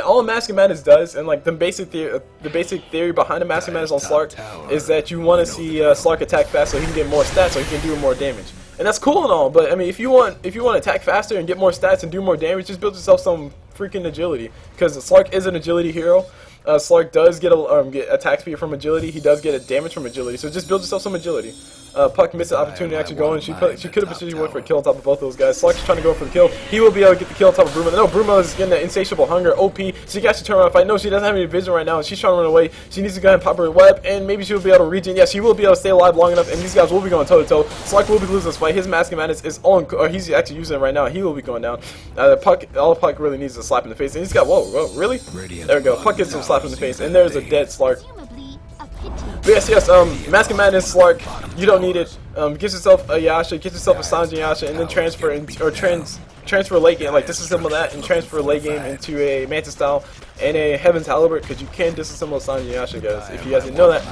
All Mask of Madness does, and like the basic theory behind the Mask of Madness on Slark is that you want to see Slark attack fast so he can get more stats, so he can do more damage. And that's cool and all, but I mean, if you want to attack faster and get more stats and do more damage, just build yourself some freaking agility. Because Slark is an agility hero. Slark does get attack speed from agility. He does get a damage from agility. So just build yourself some agility. Puck missed the opportunity to actually go in. She could have potentially went for a kill on top of both those guys. Slark's trying to go for the kill. He will be able to get the kill on top of Broodmother. No, Broodmother is getting that insatiable hunger. OP. She can actually turn around and fight. No, she doesn't have any vision right now. And she's trying to run away. She needs to go ahead and pop her web. And maybe she'll be able to regen. Yeah, she will be able to stay alive long enough. And these guys will be going toe to toe. Slark will be losing this fight. His Mask of Madness is on. Or he's actually using it right now. He will be going down. All Puck really needs is a slap in the face. And he's got, whoa, really? There we go. Puck gets some slap in the face. And there's a dead Slark. But yes, Mask of Madness Slark, you don't need it. Get yourself a Yasha, get yourself a Sanjin Yasha, and then transfer late game, like disassemble that and transfer late game into a Mantis style and a Heaven's Halberd, because you can disassemble a Sanjin Yasha, guys, if you guys didn't know that.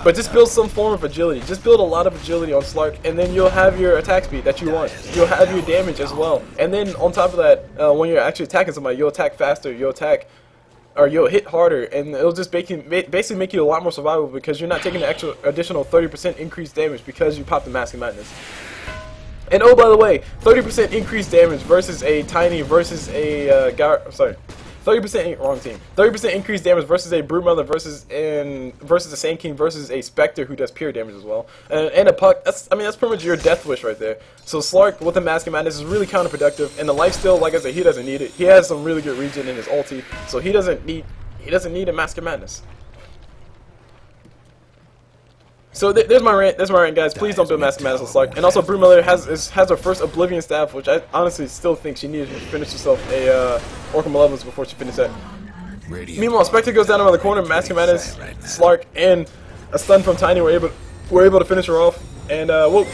But just build some form of agility. Just build a lot of agility on Slark, and then you'll have your attack speed that you want. You'll have your damage as well. And then on top of that, when you're actually attacking somebody, you'll attack faster, you'll hit harder, and it'll just basically make you a lot more survivable because you're not taking the additional 30% increased damage because you popped the Mask of Madness. And oh, by the way, 30% increased damage versus a Tiny versus a 30% wrong team. 30% increased damage versus a Broodmother versus a Sand King versus a Spectre who does pure damage as well, and a Puck. That's pretty much your death wish right there. So Slark with the Mask of Madness is really counterproductive, and the lifesteal, like I said, he doesn't need it. He has some really good regen in his ulti, so he doesn't need a Mask of Madness. So there's my rant, guys. Please don't build Mask of Madness on Slark. And also, Broodmother has her first Oblivion staff, which I honestly still think she needed to finish herself a Orca Malevolence before she finished that. Meanwhile, Spectre goes down around the corner. Mask of Madness, Slark, and a stun from Tiny were able to finish her off. And whoop.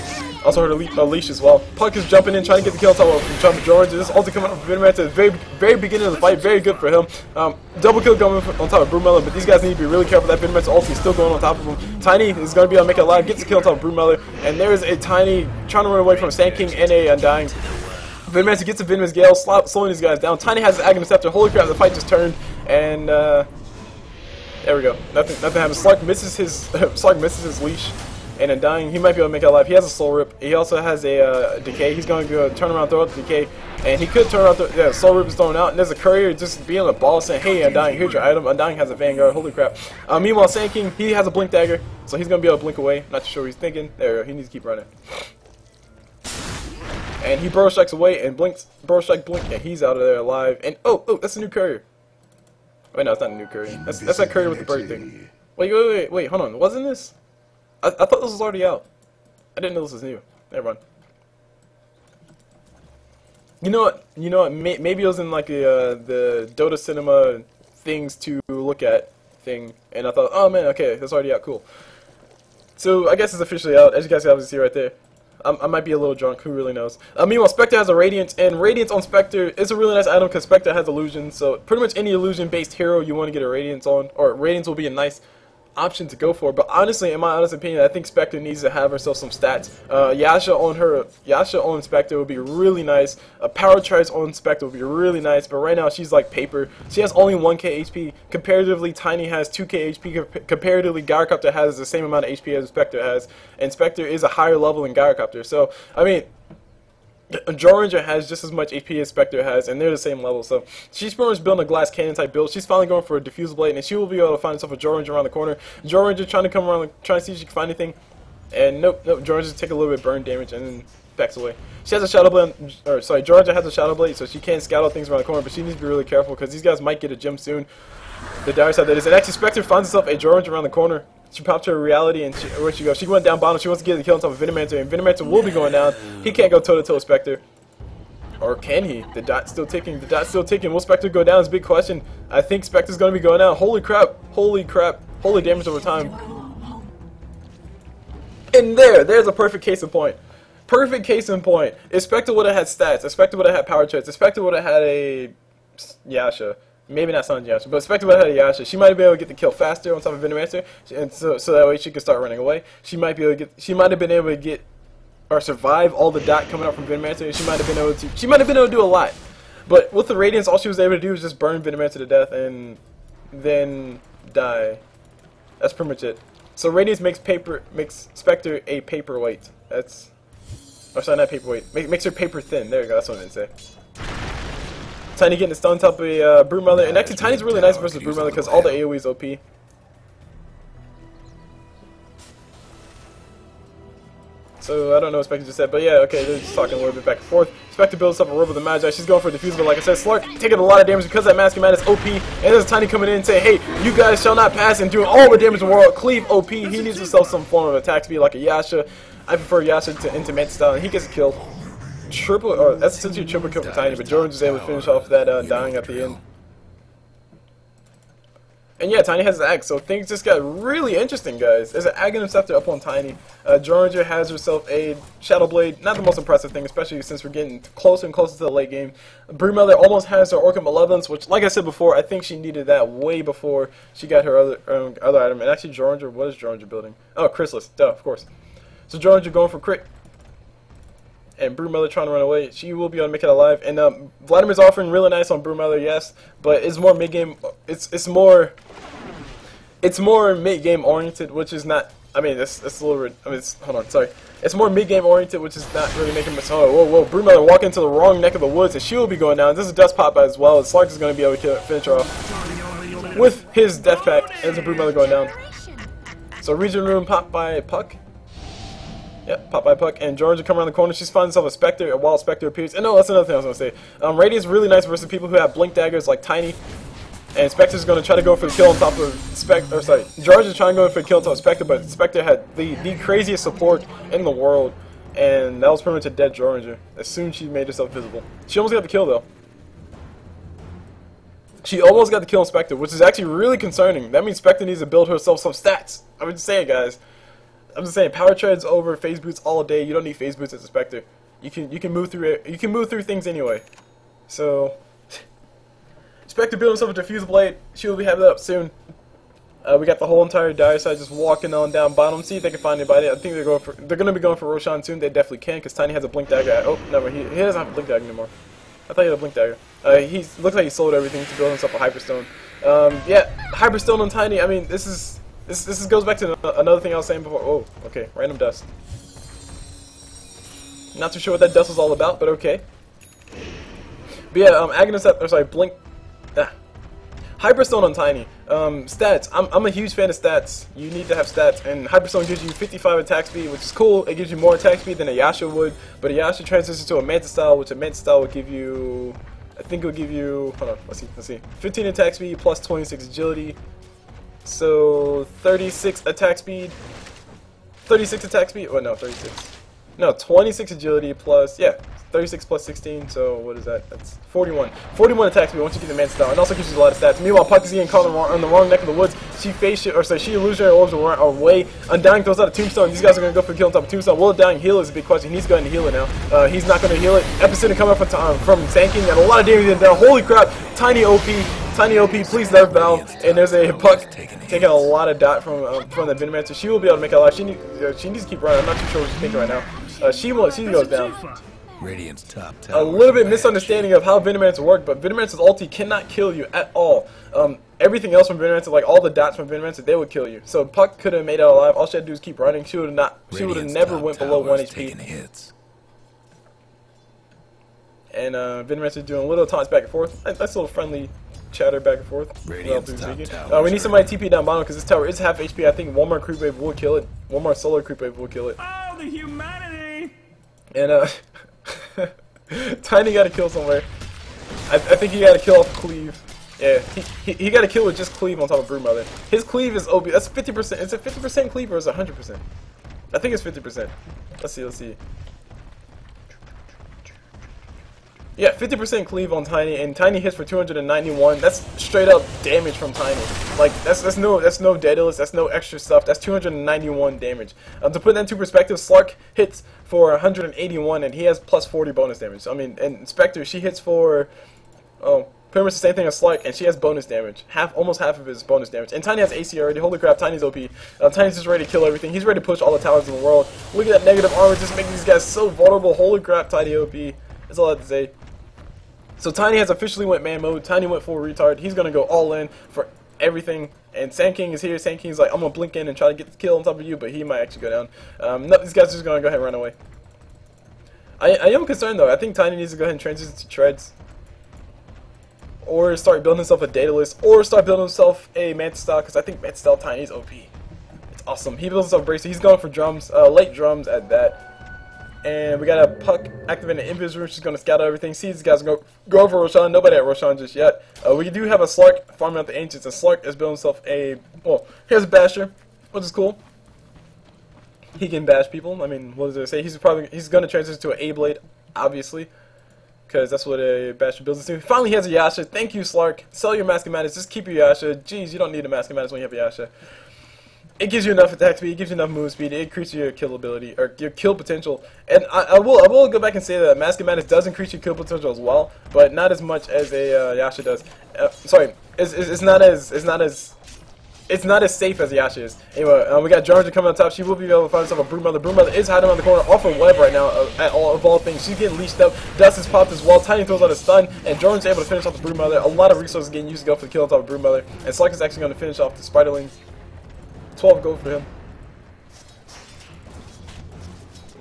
Also heard a leash as well. Puck is jumping in, trying to get the kill on top of George. This is also coming up from Venomancer at the very beginning of the fight. Very good for him. Double kill going on top of Broodmother, but these guys need to be really careful. That Venomancer ulti is still going on top of him. Tiny is going to be able to make it alive, gets the kill on top of Broodmother, and there is a Tiny trying to run away from a Sand King and a Undying. Venomancer gets a Venomous Gale, slowing these guys down. Tiny has the Aghanim Scepter. Holy crap, the fight just turned, and there we go. Nothing happens. Slark misses his leash. And Undying, he might be able to make it alive. He has a Soul Rip. He also has a Decay. He's going to go turn around, throw out the Decay. And he could turn around, Soul Rip is thrown out. And there's a Courier just being a ball saying, hey, Undying, here's your item. Undying has a Vanguard. Holy crap. Meanwhile, Sand King, he has a Blink Dagger. So he's going to be able to blink away. Not too sure what he's thinking. There we go. He needs to keep running. And he Burrow Strikes away and blinks. Burrow Strike, blink. And he's out of there alive. And oh, that's a new Courier. Wait, no, it's not a new Courier. That's that Courier with the bird thing. Wait, hold on. Wasn't this? I thought this was already out. I didn't know this was new. Never mind. You know what? Maybe it was in like the Dota Cinema things to look at thing, and I thought, oh man, okay, that's already out. Cool. So I guess it's officially out, as you guys can obviously see right there. I might be a little drunk. Who really knows? Meanwhile, Spectre has a Radiance, and Radiance on Spectre is a really nice item because Spectre has illusion. So pretty much any illusion-based hero you want to get a Radiance on, or Radiance will be a nice option to go for. But honestly, in my honest opinion, I think Spectre needs to have herself some stats. Yasha on Spectre would be really nice. Power Charge on Spectre would be really nice, but right now she's like paper. She has only 1k HP. Comparatively, Tiny has 2k HP. Comparatively, Gyrocopter has the same amount of HP as Spectre has, and Spectre is a higher level than Gyrocopter. So, I mean, Drow has just as much HP as Spectre has, and they're the same level. So she's pretty much building a glass cannon type build. She's finally going for a diffuse blade, and she will be able to find herself a Drow around the corner. Drow trying to come around, trying to see if she can find anything, and nope. Drow just take a little bit of burn damage and then backs away. She has a Shadow Blade, or sorry, Drow has a Shadow Blade, so she can scout out things around the corner, but she needs to be really careful because these guys might get a gem soon. The dire side that is, and actually Spectre finds herself a Drow around the corner. She popped her reality, and where'd she go? She went down bottom. She wants to get the kill on top of Venomancer, and Venomancer will be going down. He can't go toe to toe with Spectre. Or can he? The dot's still ticking. The dot's still ticking. Will Spectre go down is a big question. I think Spectre's going to be going down. Holy crap. Holy crap. Holy damage over time. And there's a perfect case in point. Perfect case in point. If Spectre would have had stats, if Spectre would have had power traits, if Spectre would have had a Yasha, maybe not Sun Yasha, but Spectre would have had a Yasha, she might have been able to get the kill faster on top of Venomancer, and so that way she could start running away. She might be able to get, she might have been able to get or survive all the dot coming up from Venomancer, and she might have been able to do a lot. But with the Radiance, all she was able to do was just burn Venomancer to death and then die. That's pretty much it. So Radiance makes Spectre a paperweight. That's, or sorry, not paperweight. Makes her paper thin. There you go. That's what I meant to say. Tiny getting the stun on top of a Broodmother, and actually Tiny's really nice versus Broodmother because all the AoE is OP. So I don't know what Spectre just said, but yeah, okay, they're just talking a little bit back and forth. Spectre builds up a robe with the Magi. She's going for a diffuse, but like I said, Slark taking a lot of damage because that Masking Man is OP. And there's Tiny coming in and saying, hey, you guys shall not pass, and doing all the damage in the world. Cleave OP. He needs himself some form of attack speed like a Yasha. I prefer Yasha to Intimate style, and he gets a kill. Triple, or that's essentially a triple kill for Tiny, but Jordan's is able to finish off that Undying at the end. And yeah, Tiny has the Axe, so things just got really interesting, guys. There's an Aghanim Scepter up on Tiny. Jordan has herself a Shadow Blade, not the most impressive thing, especially since we're getting closer and closer to the late game. Broodmother almost has her Orchid Malevolence, which, like I said before, I think she needed that way before she got her other item. And actually, Jordan, what is Jordan building? Oh, Chrysalis, duh, of course. So Jordan going for crit. And Broodmother trying to run away. She will be able to make it alive. And Vladimir's offering really nice on Broodmother, yes, but it's more mid game. It's more mid game oriented, which is not. I mean, it's a little. I mean, hold on, sorry. It's more mid game oriented, which is not really making much. Oh, whoa! Broodmother walking into the wrong neck of the woods, and she will be going down. This is Dust Pop as well. And Slark is going to be able to finish her off with his Death Pack. And there's a Broodmother going down. So region room pop by Puck. Yep, pop by Puck, and Georgia come around the corner. She's finding herself a Spectre, a wild Spectre appears. And no, that's another thing I was going to say. Radiant's really nice versus people who have Blink Daggers like Tiny. And Spectre's going to try to go for the kill on top of Spectre, or sorry, Georgia's trying to go for the kill on top of Spectre, but Spectre had the craziest support in the world. And that was pretty much a dead Georgia as soon as she made herself visible. She almost got the kill, though. She almost got the kill on Spectre, which is actually really concerning. That means Spectre needs to build herself some stats. I'm just saying, guys. I'm just saying, power treads over phase boots all day. You don't need phase boots as a Spectre. You can move through it. You can move through things anyway. So Spectre building himself a diffuse blade. She will be having that up soon. We got the whole entire dire side just walking on down bottom. See if they can find anybody. I think they're going to be going for Roshan soon. They definitely can because Tiny has a blink dagger. Oh, never. He doesn't have a blink dagger anymore. I thought he had a blink dagger. He looks like he sold everything to build himself a Hyperstone. Yeah, Hyperstone on Tiny. I mean, this goes back to another thing I was saying before. Oh, okay, random dust. Not too sure what that dust was all about, but okay. But yeah, Aghanim Scepter, sorry, Blink. Hyperstone on Tiny. Stats. I'm a huge fan of stats. You need to have stats, and Hyperstone gives you 55 attack speed, which is cool. It gives you more attack speed than a Yasha would, but a Yasha transitions to a Manta style, which a Manta style will give you. I think it will give you. Hold on, let's see. 15 attack speed plus 26 agility. So 36 attack speed. 36 attack speed. Oh no, 36. No, 26 agility plus 36 plus 16. So what is that? That's 41. 41 attack speed once you get the man style, and also gives you a lot of stats. Meanwhile, Puck is getting caught on the wrong neck of the woods. She she illusionary orbs away. Undying throws out a tombstone. These guys are gonna go for the kill on top of tombstone. Will Undying heal is a big question. He needs to go ahead and heal it now. He's not gonna heal it. Epicenter coming up from tanking and a lot of damage down. Holy crap! Tiny OP. Tiny OP, please nerf Valve. And there's a Puck taking a lot of dot from the Venomancer. She will be able to make it alive. She needs to keep running. I'm not too sure what she's thinking right now. She goes down. Radiant's top tower. A little bit misunderstanding of how Venomancer work, but Venomancer's ulti cannot kill you at all. Everything else from Venomancer, like all the dots from Venomancer, they would kill you. So Puck could have made it alive. All she had to do is keep running. She would have never went below 1 HP. Hits. And Venomancer doing a little taunts back and forth. Nice little friendly chatter back and forth. We need somebody TP down bottom because this tower is half HP. I think one more creep wave will kill it. One more solar creep wave will kill it. Oh, the humanity! And Tiny got to kill somewhere. I think he got to kill off Cleave. Yeah, he got to kill with just Cleave on top of Broodmother. His Cleave is OP. That's 50%. Is it 50% Cleave or is it 100%? I think it's 50%. Let's see. Yeah, 50% cleave on Tiny, and Tiny hits for 291. That's straight up damage from Tiny. Like that's no Daedalus, that's no extra stuff. That's 291 damage. To put that into perspective, Slark hits for 181, and he has plus 40 bonus damage. I mean, and Spectre, she hits for pretty much the same thing as Slark, and she has bonus damage. Almost half of his bonus damage. And Tiny has AC already. Holy crap, Tiny's OP. Tiny's just ready to kill everything. He's ready to push all the towers in the world. Look at that negative armor, just making these guys so vulnerable. Holy crap, Tiny OP. That's all I have to say. So Tiny has officially went man mode. Tiny went full retard. He's gonna go all in for everything. And Sand King is here. Sand King's like, I'm gonna blink in and try to get the kill on top of you, but he might actually go down. No, these guys are just gonna go ahead and run away. I am concerned though. I think Tiny needs to go ahead and transition to Treads, or start building himself a Daedalus, or start building himself a Mantis style, because I think Mantis style Tiny is OP. It's awesome. He builds himself a Bracer. He's going for drums, late drums at that. And we got a Puck activating the Invis room. She's going to scout out everything. See these guys go over Roshan. Nobody at Roshan just yet. We do have a Slark farming out the Ancients. And Slark is building himself a... Well, here's a Basher, which is cool. He can bash people. I mean, what does it say? He's going to transition to an A-Blade, obviously, because that's what a Basher builds into. Finally, he has a Yasha. Thank you, Slark. Sell your Mask of Madness. Just keep your Yasha. Jeez, you don't need a Mask of Madness when you have a Yasha. It gives you enough attack speed, it gives you enough move speed, it increases your kill ability, or your kill potential. And I will go back and say that Mask of Madness does increase your kill potential as well, but not as much as a Yasha does. Sorry, it's not as safe as Yasha is. Anyway, we got Jarja coming on top. She will be able to find herself a Broodmother. Broodmother is hiding around the corner off her web right now, of all things. She's getting leashed up. Dust is popped as well. Tiny throws out a stun, and Jordan's able to finish off the Broodmother. A lot of resources getting used to go for the kill on top of Broodmother, and Slark is actually going to finish off the Spiderlings. 12 gold for him.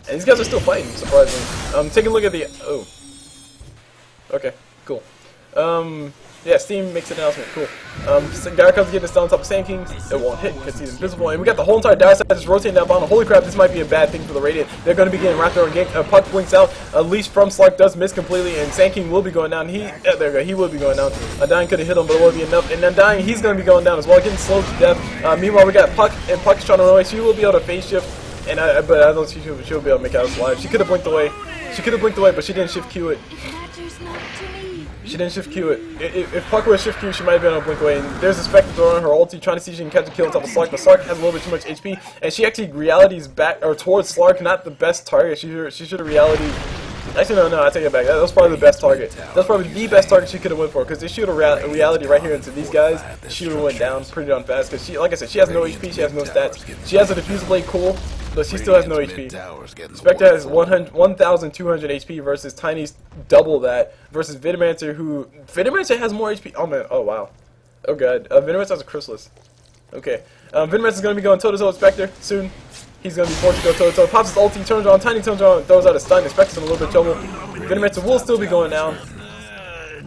And these guys are still fighting, surprisingly. Take a look at the... Oh. Okay, cool. Yeah, Steam makes an announcement. Cool. Gyrocopter getting this down on top of Sand King. It won't hit because he's invisible. And we got the whole entire dire side just rotating down bottom. Holy crap, this might be a bad thing for the Radiant. They're going to be getting wrapped around gank. Puck blinks out. Leash from Slark does miss completely. And Sand King will be going down. There we go. He will be going down. Undying could have hit him, but it won't be enough. And Undying, he's going to be going down as well, getting slowed to death. Meanwhile, we got Puck, and Puck is trying to run away. She will be able to phase shift. But I don't think she'll be able to make out alive. She could have blinked away. But she didn't shift Q it. She didn't shift Q it. If Puck were to shift Q, she might have been able to blink away. And there's a Spectre throwing her ulti, trying to see if she can catch a kill on top of Slark. But Slark has a little bit too much HP, and she actually realities back or towards Slark, not the best target. She should have reality. Actually, no, I take it back. That was probably the best target. That's probably the best target she could have went for. Because if she would have reality right here into these guys, she would have went down pretty darn fast. Because she, like I said, she has no HP, she has no stats. She has a diffuse blade, cool, but she still has no HP. Spectre has 1,200 HP versus Tiny's double that. Versus Venomancer, who Venomancer has more HP. Oh man, oh wow, oh god. Venomancer has a Chrysalis. Okay, Venomancer's gonna be going toe to toe with Spectre soon. He's going to be forced to go toe-to-toe. Pops his ulti, turns around, Tiny turns around, throws out a stun. Spectre's in a little bit of trouble. Venomancer will still be going down.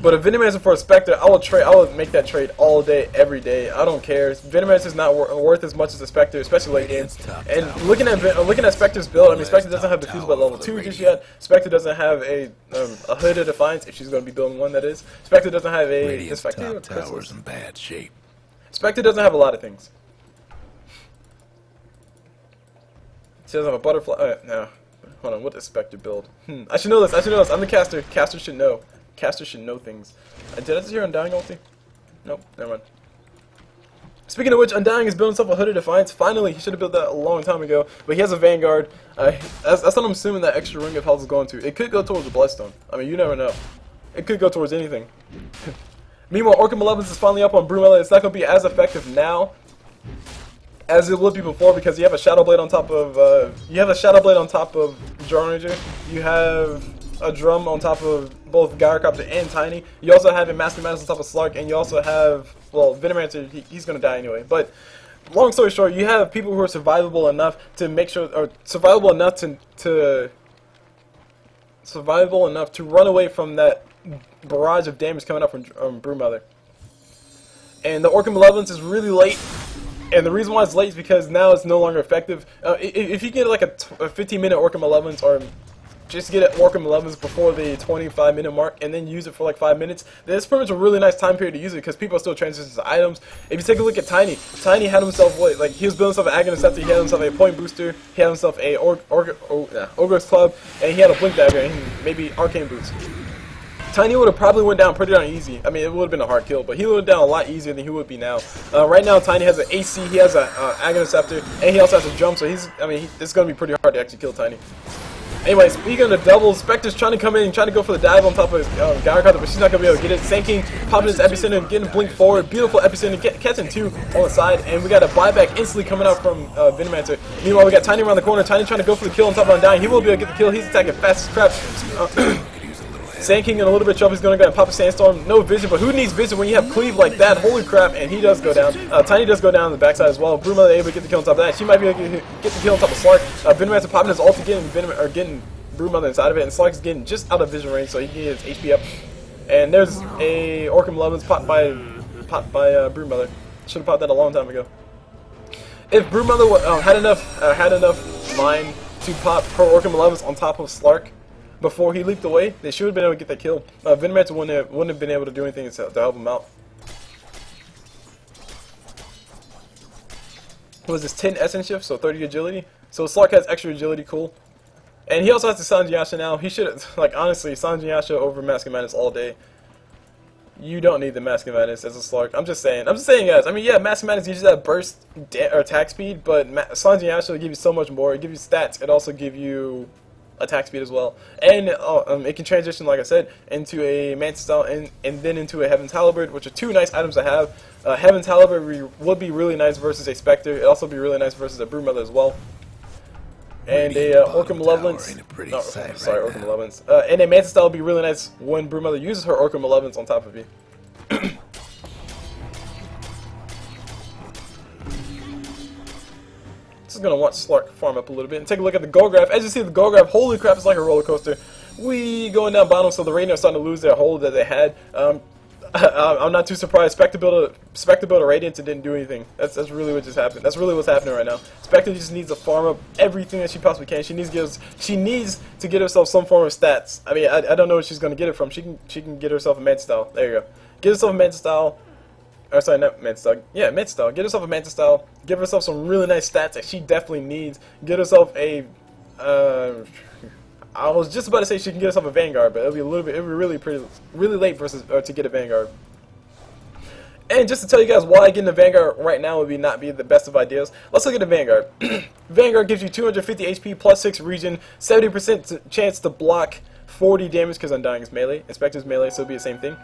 But a Venomancer for a Spectre, I will make that trade all day, every day. I don't care. Venomancer's not worth as much as a Spectre, especially late game. And looking at Spectre's build, I mean, Spectre doesn't have the Fuse at level 2 just yet. Spectre doesn't have a Hood of Defiance, if she's going to be building one, that is. Spectre doesn't have a... Spectre tower's in bad shape. Spectre doesn't have a lot of things. She doesn't have a butterfly. No. Hold on. What does Spectre build? I should know this. I'm the caster. Caster should know. Caster should know things. Did I just hear Undying ulti? Nope. Never mind. Speaking of which, Undying is building himself a Hood of Defiance. Finally, he should have built that a long time ago. But he has a Vanguard. That's what I'm assuming that extra ring of health is going to. It could go towards the Bloodstone. I mean, you never know. It could go towards anything. Meanwhile, Orca Malevolence is finally up on Broodmother. It's not going to be as effective now as it would be before, because you have a Shadow Blade on top of Drone Ranger. You have a Drum on top of both Gyrocopter and Tiny. You also have a Master Madness on top of Slark, and you also have, well, Venomancer. He's gonna die anyway. But long story short, you have people who are survivable enough to make sure, or survivable enough to run away from that barrage of damage coming up from Broodmother. And the Orca Malevolence is really late. And the reason why it's late is because now it's no longer effective. If you get like a 15-minute Orca Malevolence, or just get an Orca Malevolence before the 25-minute mark, and then use it for like 5 minutes, then it's pretty much a really nice time period to use it, because people are still transitioning to items. If you take a look at Tiny, Tiny had himself what? Like, he was building himself an Aghanim Scepter, he had himself a Point Booster, he had himself a Ogre's Club, and he had a Blink Dagger, and maybe Arcane Boots. Tiny would have probably went down pretty darn easy. I mean, it would have been a hard kill, but he would have down a lot easier than he would be now. Right now, Tiny has an AC, he has an Agoniceptor, and he also has a jump, so it's going to be pretty hard to actually kill Tiny. Anyway, speaking of the doubles, Spectre's trying to come in and trying to go for the dive on top of his Gyrocopter, but she's not going to be able to get it. Sanking, popping his epicenter, getting blink forward, beautiful epicenter, catching 2 on the side, and we got a buyback instantly coming out from Venomancer. Meanwhile, we got Tiny around the corner, Tiny trying to go for the kill on top of Undying. He will be able to get the kill, he's attacking fast as crap. Sand King in a little bit of trouble. He's going to go and pop a Sandstorm. No vision, but who needs vision when you have Cleave like that? Holy crap, and he does go down. Tiny does go down on the backside as well. Broodmother able to get the kill on top of that. She might be able to get the kill on top of Slark. Venomancer popping his ult to getting Broodmother inside of it, and Slark's getting just out of vision range, so he can get his HP up. And there's a Orchid Malevolence popped by Broodmother. Should have popped that a long time ago. If Broodmother had enough line to pop her Orchid Malevolence on top of Slark before he leaped away, they should have been able to get that kill. Venomancer wouldn't have been able to do anything to help him out. What was this, 10 essence shift, so 30 agility? So Slark has extra agility, cool. And he also has the Sanji Yasha now. He should, like, honestly, Sanji Yasha over Mask of Madness all day. You don't need the Mask of Madness as a Slark. I'm just saying, guys. I mean, yeah, Mask of Madness gives you that burst or attack speed, but Sanji Yasha will give you so much more. It gives you stats. It also gives you attack speed as well, and it can transition, like I said, into a Mantis style and then into a Heaven's Halberd, which are 2 nice items to have. Heaven's Halberd would be really nice versus a Spectre. It'd also be really nice versus a Broodmother as well. And a Orchid Malevolence. Orchid Malevolence. And a Mantis style would be really nice when Broodmother uses her Orchid Malevolence on top of you. Just gonna watch Slark farm up a little bit and take a look at the goal graph. As you see, the goal graph, holy crap, it's like a roller coaster. We going down bottom, so the Radiant are starting to lose their hold that they had. I'm not too surprised. Spectre built a Radiant and didn't do anything. That's really what just happened. That's really what's happening right now. Spectre just needs to farm up everything that she possibly can. She needs to get herself some form of stats. I mean, I don't know where she's gonna get it from. She can get herself a Mantis style. There you go. Get herself a Mantis style. Or sorry, not Mantis style. Yeah, Mantis style. Get herself a Mantis style. Give herself some really nice stats that she definitely needs. Get herself a. I was just about to say she can get herself a Vanguard, but it'll be really late versus to get a Vanguard. And just to tell you guys why getting a Vanguard right now would not be the best of ideas, let's look at the Vanguard. Vanguard gives you 250 HP plus 6 regen, 70% chance to block 40 damage because Undying is melee, Spectre's melee, so it'll be the same thing.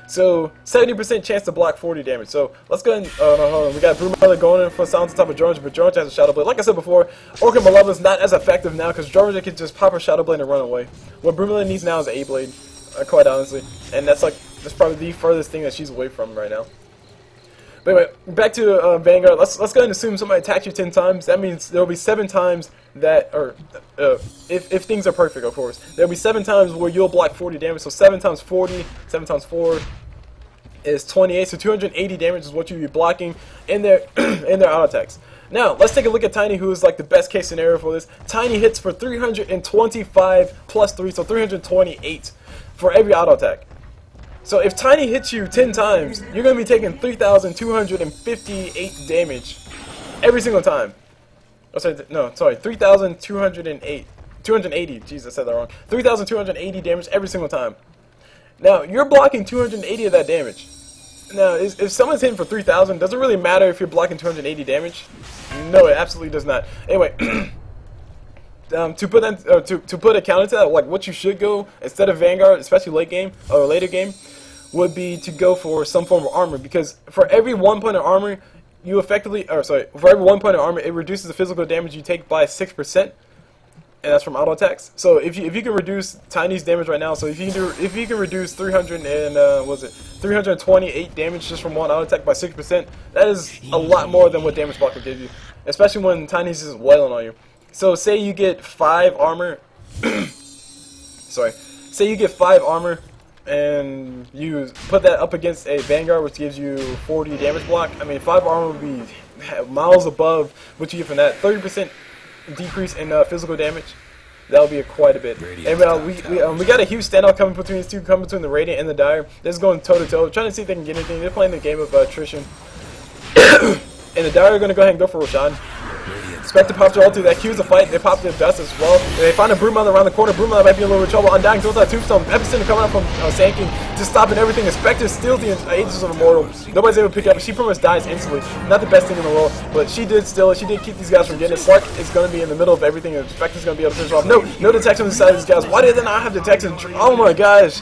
So 70% chance to block 40 damage. So let's go ahead and hold on. We got Broodmother going in for silence on top of George, but George has a Shadow Blade. Like I said before, Orchid Malevolence is not as effective now because George can just pop her Shadow Blade and run away. What Broodmother needs now is an A-Blade, quite honestly, and that's probably the furthest thing that she's away from right now. But anyway, back to Vanguard. Let's go ahead and assume somebody attacks you 10 times. That means there will be 7 times that, or if things are perfect, of course, there will be 7 times where you'll block 40 damage. So 7 times 40, 7 times 4 is 28. So 280 damage is what you'll be blocking in their auto attacks. Now let's take a look at Tiny, who is like the best case scenario for this. Tiny hits for 325 plus 3, so 328 for every auto attack. So if Tiny hits you 10 times, you're going to be taking 3,258 damage every single time. Oh, sorry, no, sorry, 3,280. Jeez, I said that wrong. 3,280 damage every single time. Now, you're blocking 280 of that damage. Now, if someone's hitting for 3,000, does it really matter if you're blocking 280 damage? No, it absolutely does not. Anyway, to put a counter to that, like what you should go instead of Vanguard, especially late game or later game, would be to go for some form of armor, because for every 1 point of armor, for every 1 point of armor, it reduces the physical damage you take by 6%, and that's from auto attacks. So if you can reduce Tiny's damage right now, so if you can reduce 328 damage just from one auto attack by 6%, that is a lot more than what damage block will give you, especially when Tiny's is wailing on you. So say you get 5 armor, say you get 5 armor, and you put that up against a Vanguard, which gives you 40 damage block. I mean, 5 armor would be miles above what you get from that. 30% decrease in physical damage. That would be quite a bit. And we got a huge standout coming between these two, coming between the Radiant and the Dire. They're just going toe to toe, trying to see if they can get anything. They're playing the game of attrition. And the Dire are going to go ahead and go for Roshan. Spectre pops her ulti. That cues the fight. They pop their dust as well. They find a Broodmother around the corner. Broodmother might be in a little bit of trouble. Undying throws out Tombstone. Epicenter coming out from Sand King, just stopping everything. And Spectre steals the Aegis of Immortal. Nobody's able to pick it up. She pretty much dies instantly. Not the best thing in the world, but she did steal it. She did keep these guys from getting it. Slark is going to be in the middle of everything, and Spectre's going to be able to finish off. No detection inside of these guys. Why did they not have detection? Oh my gosh.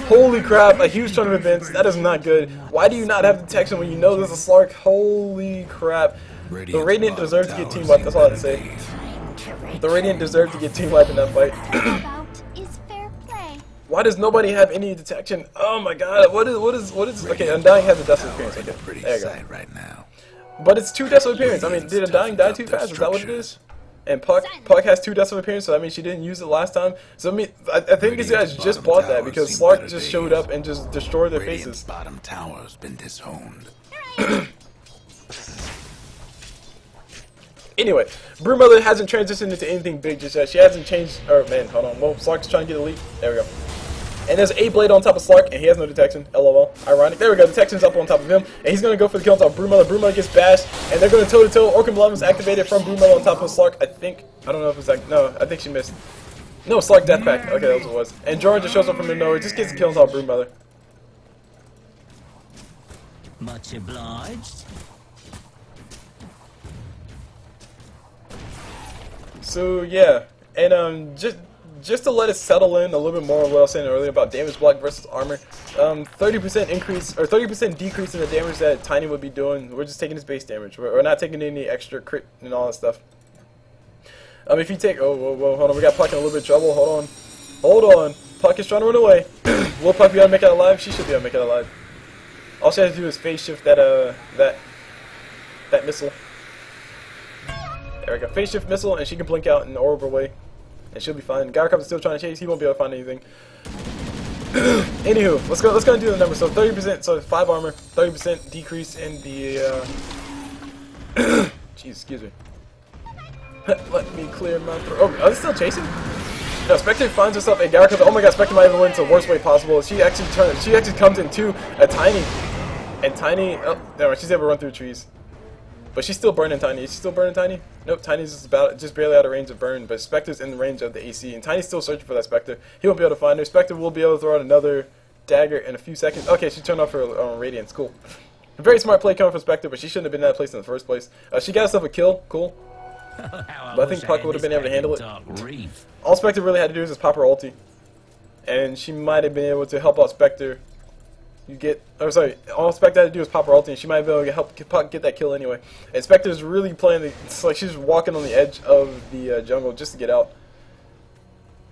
Holy crap, a huge ton of events. That is not good. Why do you not have detection when you know there's a Slark? Holy crap. The Radiant deserve to get team wiped, that's all I have to say. The Radiant deserve to get team wiped in that fight. Why does nobody have any detection? Oh my god, what is okay, Undying has a desolate appearance. Okay, there you go. Right now. But it's 2 desolate appearance. I mean, did Undying die too fast? Is that what it is? And Puck has 2 desolate appearances, so that means she didn't use it last time. So I mean, I think these guys just bought that because Slark just showed up and just destroyed their faces. Bottom tower's been disowned. Anyway, Broodmother hasn't transitioned into anything big just yet. She hasn't changed. Oh man, hold on. Well, Slark's trying to get a lead. There we go. And there's a blade on top of Slark, and he has no detection. LOL. Ironic. There we go. Detection's up on top of him, and he's gonna go for the kill on top of Broodmother. Broodmother gets bashed, and they're gonna toe to toe. Orc Emblem is activated from Broodmother on top of Slark. I think. I don't know if it's like. No, I think she missed. No, Slark Death Pact. Okay, that's what it was. And Jordan just shows up from nowhere, just gets the kill on top of Broodmother. Much obliged. So yeah, and just to let it settle in a little bit more on what I was saying earlier about damage block versus armor, 30% increase or 30% decrease in the damage that Tiny would be doing. We're just taking his base damage. We're not taking any extra crit and all that stuff. If you take whoa, hold on, we got Puck in a little bit of trouble. Hold on, Puck is trying to run away. Will Puck be able to make it alive? She should be able to make it alive. All she has to do is phase shift that missile. There we go. Phase shift missile, and she can blink out and orb away, and she'll be fine. Gyrocopter's still trying to chase. He won't be able to find anything. Anywho, let's go and do the numbers. So 30%, so 5 armor, 30% decrease in the. Jeez, excuse me. Let me clear my throat. Oh, are they still chasing? No, Spectre finds herself a Gyrocopter. Oh my god, Spectre might even win. It's the worst way possible. She actually comes into a Tiny, and Tiny. Oh, never mind. She's able to run through trees. But she's still burning Tiny. Is she still burning Tiny? Nope, Tiny's just barely out of range of burn, but Spectre's in the range of the AC, and Tiny's still searching for that Spectre. He won't be able to find her. Spectre will be able to throw out another dagger in a few seconds. Okay, she turned off her Radiance. Cool. A very smart play coming from Spectre, but she shouldn't have been in that place in the first place. She got herself a kill. Cool. But I think Puck would have been able to handle it. All Spectre really had to do is just pop her ulti, and she might have been able to help out Spectre. All Spectre had to do was pop her ulti, and she might be able to help Puck get that kill anyway. And Spectre's really playing it's like she's walking on the edge of the jungle just to get out.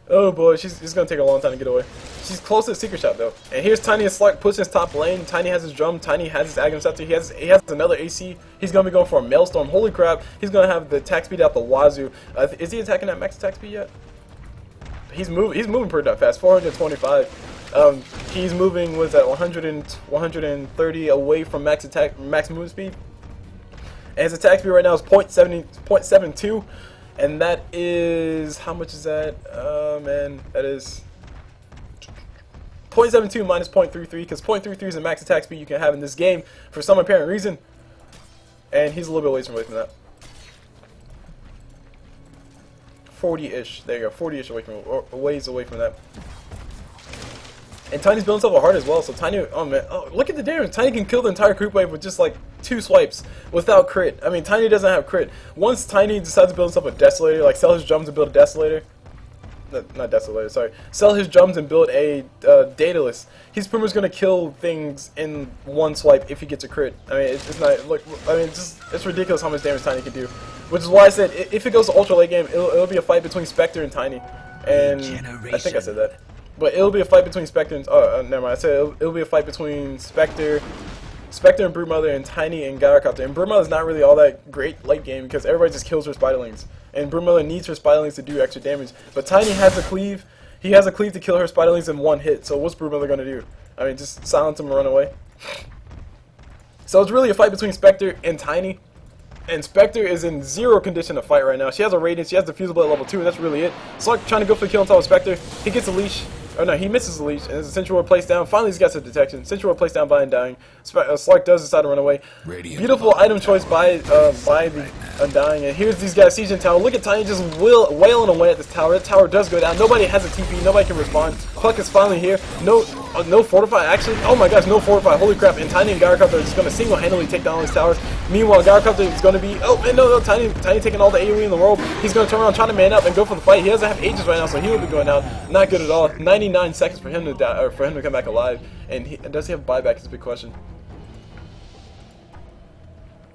Oh boy, it's gonna take a long time to get away. She's close to the secret shot though. And here's Tiny and Slark pushing his top lane. Tiny has his drum. Tiny has his Aghanim Scepter. He has another AC. He's gonna be going for a Maelstrom. Holy crap! He's gonna have the attack speed out the wazoo. Is he attacking at max attack speed yet? He's moving pretty darn fast. 425. He's moving with at 130 away from max movement speed. And his attack speed right now is 0.72. And that is, how much is that? Man, that is 0.72 minus 0.33, because 0.33 is the max attack speed you can have in this game for some apparent reason. And he's a little bit away from that. 40-ish. There you go, 40-ish away from, or a ways away from that. And Tiny's building himself a heart as well, so Tiny, oh man, oh, look at the damage. Tiny can kill the entire creep wave with just like 2 swipes without crit. I mean, Tiny doesn't have crit. Once Tiny decides to build himself a Desolator, like sell his drums and build a Desolator, not Desolator, sorry, sell his drums and build a Daedalus, he's pretty much going to kill things in 1 swipe if he gets a crit. I mean, it's not, look, I mean, it's ridiculous how much damage Tiny can do. Which is why I said, if it goes to ultra late game, it'll be a fight between Spectre and Tiny. And I think I said that. But it'll be a fight between Spectre and, never mind, I said it'll be a fight between Spectre and Broodmother and Tiny and Gyrocopter. And Broodmother's not really all that great late game because everybody just kills her Spiderlings. And Broodmother needs her Spiderlings to do extra damage. But Tiny has a cleave. He has a cleave to kill her Spiderlings in 1 hit. So what's Broodmother going to do? I mean, just silence him and run away. So it's really a fight between Spectre and Tiny. And Spectre is in 0 condition to fight right now. She has a Radiance, she has the Fusible at level 2, and that's really it. Slark trying to go for the kill on top of Spectre. He gets a leash. Oh no, he misses the leash, and there's a Sentry Ward placed down. Finally, he's got some detection. Sentry Ward placed down by Undying. Slark does decide to run away. Beautiful item choice by the Undying. And here's these guys sieging tower. Look at Tiny just wailing away at this tower. That tower does go down. Nobody has a TP. Nobody can respond. Puck is finally here. No fortify. Actually, oh my gosh, no fortify. Holy crap! And Tiny and Gyrocopter are just going to single-handedly take down all these towers. Meanwhile, Gyrocopter is going to be no, Tiny taking all the AoE in the world. He's going to turn around, trying to man up and go for the fight. He doesn't have Aegis right now, so he will be going down. Not good at all. 99 seconds for him to die, or for him to come back alive. And does he have buyback? Is a big question.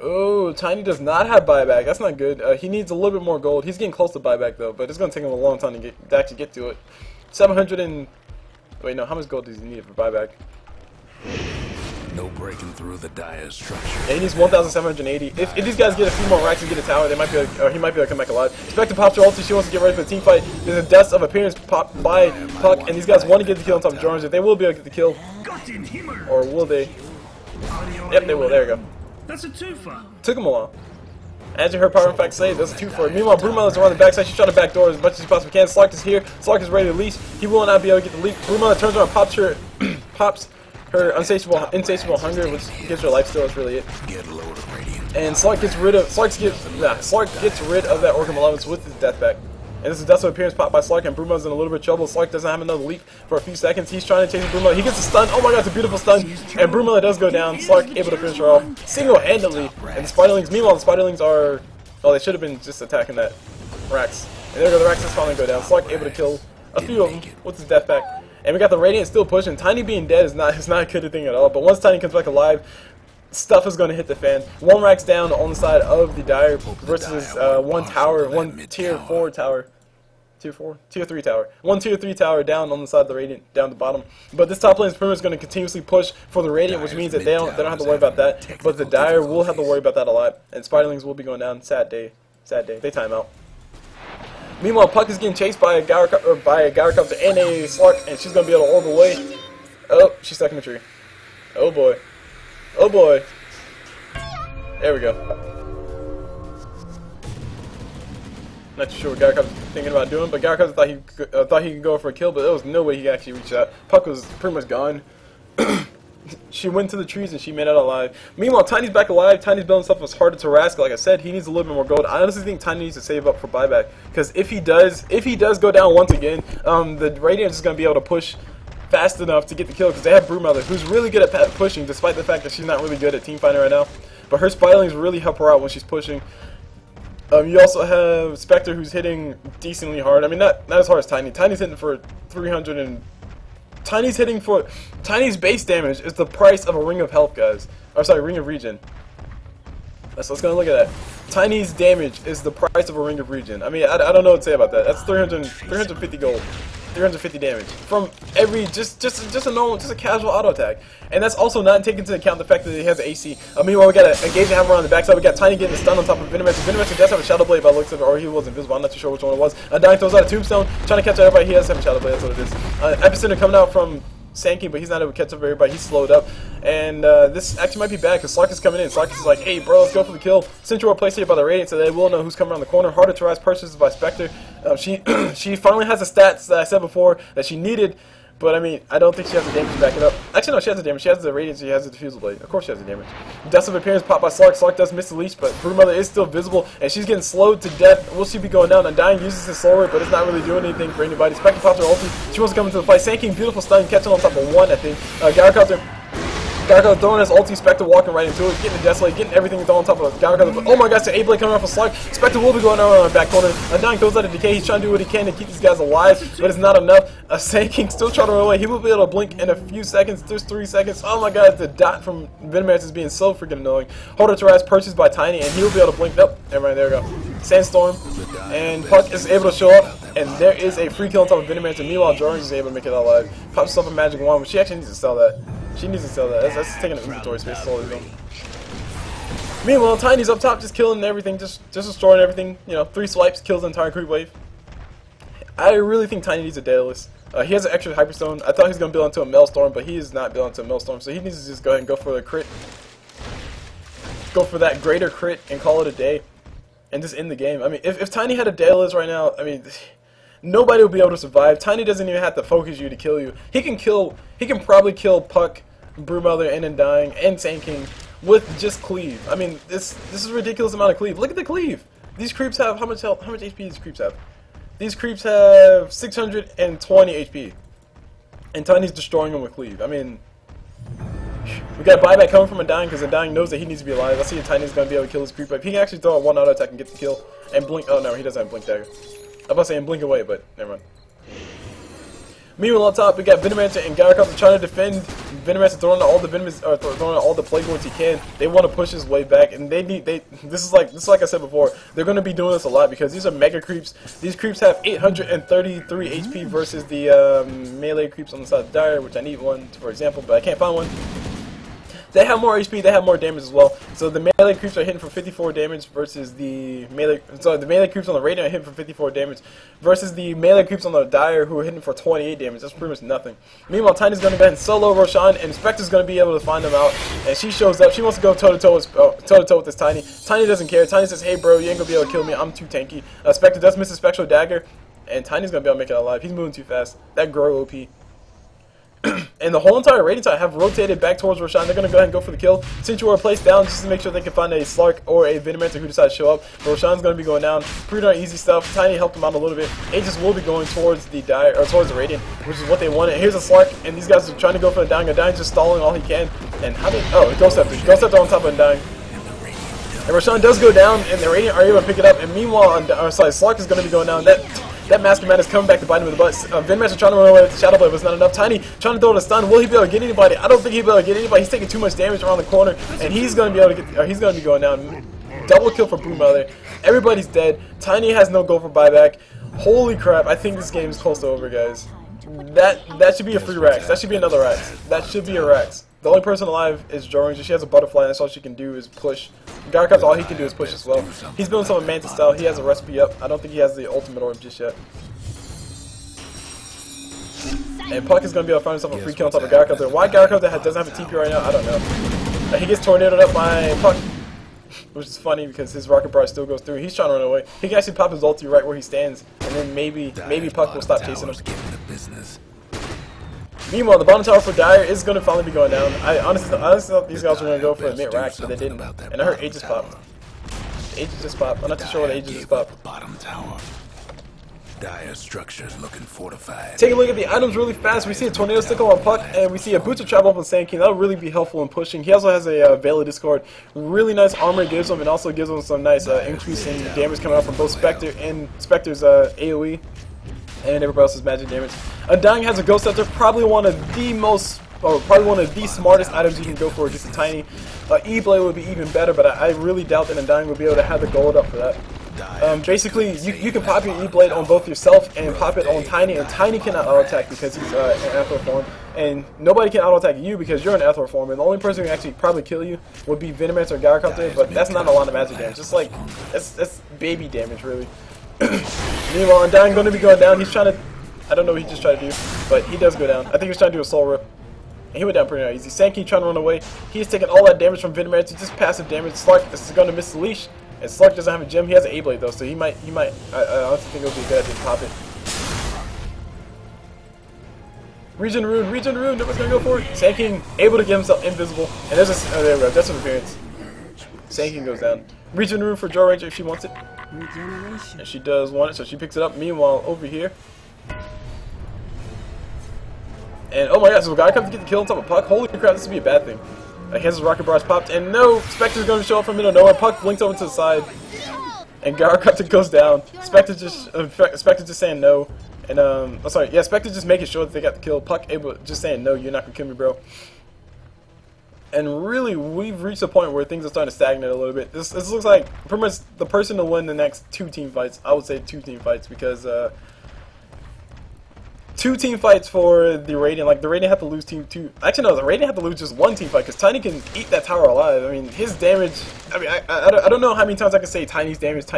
Oh, Tiny does not have buyback. That's not good. He needs a little bit more gold. He's getting close to buyback though, but it's going to take him a long time to actually get to it. 700 and wait, no. How much gold does he need for buyback? No breaking through the dire structure. Yeah, he needs 1,780. If these guys get a few more racks and get a tower, they might be able, or he might be able to come back alive. Spectre pops her ulti. She wants to get ready for the team fight. There's a Death of Appearance pop by Puck, and these guys want to get the kill on top of Jorans. If they will be able to get the kill, or will they? Yep, they will. There you go. That's a twofer. Took him a while. Answer her power in fact saved. That's a 2 for it. Meanwhile, Broodmother's around the backside. She's trying to backdoor as much as she possibly can. Slark is here. Slark is ready to leash. He will not be able to get the leap. Broodmother turns around, pops her insatiable hunger, which gives her life steal. That's really it. And Slark gets rid of that Orc of Malevolence with his death back. And this is Death of Appearance popped by Slark, and Broodmother's in a little bit of trouble. Slark doesn't have another leap for a few seconds. He's trying to chase Broodmother. He gets a stun. Oh my god, it's a beautiful stun. And Broodmother does go down. Slark able to finish her off single-handedly. And the Spiderlings, meanwhile, the Spiderlings are... Oh, they should have been just attacking that Rax. And there go the Rax is finally go down. Slark able to kill a few of them with his death back. And we got the Radiant still pushing. Tiny being dead is not a good thing at all. But once Tiny comes back alive, stuff is going to hit the fan. One Rax down on the side of the Dire versus one tower, one tier 4 tower. Tier 4? Tier 3 tower. One tier 3 tower down on the side of the Radiant, down the bottom. But this top lane is pretty much going to continuously push for the Radiant, which means that they don't have to worry about that. But the Dire will have to worry about that a lot. And Spiderlings will be going down. Sad day. Sad day. They time out. Meanwhile, Puck is getting chased by a Gyrocopter and a Slark, and she's going to be able to orb away. Oh, she's stuck in the tree. Oh boy. Oh boy. There we go. Not too sure what Gyrocopter's thinking about doing, but Gyrocopter thought he could go for a kill, but there was no way he could actually reach that. Puck was pretty much gone. She went to the trees and she made it alive. Meanwhile, Tiny's back alive. Tiny's building stuff was harder to Rask. Like I said, he needs a little bit more gold. I honestly think Tiny needs to save up for buyback, because if he does go down once again, the Radiant is going to be able to push fast enough to get the kill, because they have Broodmother, who's really good at pushing, despite the fact that she's not really good at teamfighting right now. But her Spiderlings really help her out when she's pushing. You also have Spectre, who's hitting decently hard. I mean, not as hard as Tiny. Tiny's hitting for 300 and... Tiny's base damage is the price of a Ring of Health, guys. Or sorry, Ring of Regen. So let's go and look at that. Tiny's damage is the price of a Ring of Regen. I mean, I don't know what to say about that. That's 350 gold. 350 damage from every just a normal, just a casual auto attack, and that's also not taking into account the fact that he has an AC. Meanwhile, we got an engaging hammer on the backside. We got Tiny getting the stun on top of Venomancer. Venomancer does have a Shadow Blade by the looks of it, or he was invisible. I'm not too sure which one it was. Undying throws out a Tombstone, trying to catch everybody. He does have a Shadow Blade. That's what it is. Epicenter coming out from Sankey, but he's not able to catch up everybody. He's slowed up, and this actually might be bad because Slark is coming in. Slark is like, "Hey, bro, let's go for the kill." Central placed here by the Radiant, so they will know who's coming around the corner. Harder to rise purchases by Spectre. She finally has the stats that I said before that she needed, but I mean, I don't think she has the damage to back it up. Actually, no, she has the damage. She has the Radiant. She has the Diffusal Blade. Of course, she has the damage. Death of Appearance popped by Slark. Slark does miss the leash, but Broodmother is still visible, and she's getting slowed to death. Will she be going down? Undying uses his slower, but it's not really doing anything for anybody. Spectre pops her ulti. She wants to come into the fight. Sanking, beautiful stun, catching on top of one, I think. Gyrocopter throwing his ulti, Spectre walking right into it, getting the Death Blade, getting everything thrown on top of Gyrocopter. Oh my gosh, the A-Blade coming off of Slark. Spectre will be going around the back corner. Undying goes out of decay. He's trying to do what he can to keep these guys alive, but it's not enough. Sanking still trying to run away. He will be able to blink in a few seconds. There's 3 seconds. Oh my god, the dot from Venomancer is being so freaking annoying. Harder to rise purchased by Tiny, and he will be able to blink. Nope, and right there we go. Sandstorm, and Puck is able to show up, and there is a free kill on top of Venomancer. Meanwhile, Jorans is able to make it out alive. Pops herself a magic wand, but she actually needs to sell that. She needs to sell that. That's taking an inventory space slowly though. Meanwhile, Tiny's up top just killing everything, just destroying everything. You know, 3 swipes, kills the entire creep wave. I really think Tiny needs a Daedalus. He has an extra Hyperstone. I thought he was going to build into a Maelstrom, but he is not built into a Maelstrom, so he needs to just go ahead and go for the crit. Go for that greater crit and call it a day. And just end the game. I mean, if Tiny had a Daedalus right now, I mean, nobody will be able to survive. Tiny doesn't even have to focus you to kill you. He can probably kill Puck, Broodmother, and Undying, and Sand King with just cleave. I mean, this is a ridiculous amount of cleave. Look at the cleave. These creeps have how much health? How much HP these creeps have? These creeps have 620 HP, and Tiny's destroying them with cleave. I mean, we got a buyback coming from Undying because Undying knows that he needs to be alive. Let's see if Tiny's gonna be able to kill his creep. If he can actually throw a 1 auto attack and get the kill and blink. Oh no, he doesn't have blink dagger. I was about to say and blink away, but never mind. Meanwhile, on top, we got Venomancer and Gyrocopter trying to defend. Venomancer throwing all the throwing all the plague lords he can. They want to push his way back, and this is like I said before. They're going to be doing this a lot because these are mega creeps. These creeps have 833 HP versus the melee creeps on the side of the Dire, which I need one for example, but I can't find one. They have more HP, they have more damage as well. So the melee creeps are hitting for 54 damage versus the melee. So the melee creeps on the Radiant are hitting for 54 damage versus the melee creeps on the Dire who are hitting for 28 damage. That's pretty much nothing. Meanwhile, Tiny's going to go ahead and solo Roshan, and Spectre's going to be able to find them out. And she shows up. She wants to go toe to toe with this Tiny. Tiny doesn't care. Tiny says, "Hey, bro, you ain't gonna be able to kill me. I'm too tanky." Spectre does miss a spectral dagger, and Tiny's gonna be able to make it alive. He's moving too fast. That Grow OP. And the whole entire Radiant side have rotated back towards Roshan. They're going to go ahead and go for the kill. Since you are placed down, just to make sure they can find a Slark or a Venomancer who decides to show up. But Roshan's going to be going down. Pretty darn easy stuff. Tiny helped him out a little bit. Aegis will be going towards the Dire, or towards the Radiant, which is what they wanted. Here's a Slark, and these guys are trying to go for the Undying. Undying's just stalling all he can. And how did... Oh, Gyrocopter. Gyrocopter on top of Undying. And Roshan does go down, and the Radiant are able to pick it up. And meanwhile, Slark is going to be going down. That Masterman is coming back to bite him in the butt. Venomancer trying to run away with the Shadow Blade, but it's not enough. Tiny trying to throw the stun. Will he be able to get anybody? I don't think he'll be able to get anybody. He's taking too much damage around the corner, and he's going to be able to get. He's going to be going down. Double kill for Broodmother. Everybody's dead. Tiny has no goal for buyback. Holy crap! I think this game is close to over, guys. That should be a free Rax. That should be another Rax. That should be a Rax. The only person alive is Drow. She has a butterfly, and that's all she can do is push. Gyrocopter, all he can do is push as well. He's building some Mantis style. He has a recipe up. I don't think he has the ultimate orb just yet. And Puck is going to be able to find himself a free kill on top of Gyrocopter. Why Gyrocopter doesn't have a TP right now, I don't know. He gets tornadoed up by Puck, which is funny because his rocket barrage still goes through. He's trying to run away. He can actually pop his ulti right where he stands, and then maybe Puck will stop chasing him. Meanwhile, the bottom tower for Dire is going to finally be going down. I honestly thought these guys were going to go for a mid-rax, but they didn't. And I heard Aegis popped. Aegis just popped. I'm not too sure what Aegis just popped. Bottom tower. Dire structures looking fortified. Take a look at the items really fast. We see a tornado stick on Puck, and we see a boots of travel up on Sand King. That'll really be helpful in pushing. He also has a Veil of Discord. Really nice armor it gives him, and also gives him some nice increase in damage coming out from both Spectre and Spectre's AoE, and everybody else's magic damage. Undying has a Ghost Scepter, probably one of the smartest items you can go for against a Tiny. E-Blade would be even better, but I really doubt that Undying will be able to have the gold up for that. Basically, you can pop your E-Blade on both yourself and pop it on Tiny, and Tiny cannot auto-attack because he's in Aether form, and nobody can auto-attack you because you're in Aether form, and the only person who can actually probably kill you would be Venomancer or Gyrocopter, but that's not a lot of magic damage. Just like, that's baby damage, really. Meanwhile, Undying going to be going down. He's trying to, I don't know what he just tried to do, but he does go down. I think he was trying to do a soul rip. And he went down pretty easy. Sand King trying to run away. He's taking all that damage from Venomancer, just passive damage. Slark is going to miss the leash. And Slark doesn't have a gem. He has an A-Blade though, so he might. I honestly think it would be a good idea to pop it. Regen Rune. Nobody's going to go for it. Sand King able to get himself invisible. And there's a, there we go. That's an appearance. Sand King goes down. Regen Rune for Drow Ranger if she wants it. And she does want it, so she picks it up. Meanwhile, over here. And oh my god, so the guy comes to get the kill on top of Puck. Holy crap, this would be a bad thing. His rocket barrage popped, and no, Spectre's going to show up from middle of nowhere. Puck blinks over to the side, and Gyrocopter goes down. Spectre just saying no, and oh sorry, yeah, Spectre just making sure that they got the kill. Puck just saying no, you're not gonna kill me, bro. And really, we've reached a point where things are starting to stagnate a little bit. This looks like pretty much the person to win the next 2 team fights. I would say 2 team fights because 2 team fights for the Radiant. Like the Radiant have to lose team 2. Actually, no, the Radiant have to lose just 1 team fight because Tiny can eat that tower alive. I mean, his damage. I mean, I don't know how many times I can say Tiny's damage, but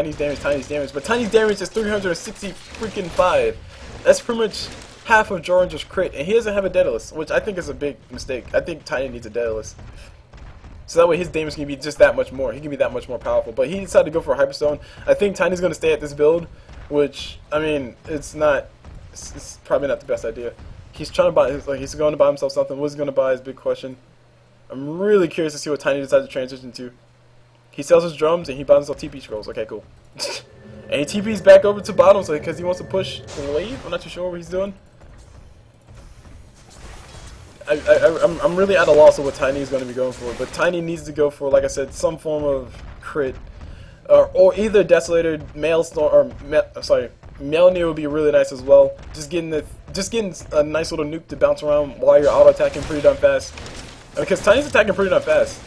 Tiny's damage is 360 freaking 5. That's pretty much half of Jordan's crit, and he doesn't have a Daedalus, which I think is a big mistake. I think Tiny needs a Daedalus. So that way his damage can be just that much more. He can be that much more powerful. But he decided to go for a Hyperstone. I think Tiny's going to stay at this build. which, I mean, it's probably not the best idea. He's trying to buy, he's going to buy himself something. What's he going to buy is a big question. I'm really curious to see what Tiny decides to transition to. He sells his drums and he buys himself TP scrolls. Okay, cool. And he TP's back over to bottom because he wants to push the wave. I'm not too sure what he's doing. I'm really at a loss of what Tiny is going to be going for, but Tiny needs to go for, like I said, some form of crit, or either Desolator, Maelstrom, or Mjolnir would be really nice as well. Just getting a nice little nuke to bounce around while you're auto attacking pretty darn fast, because Tiny's attacking pretty darn fast.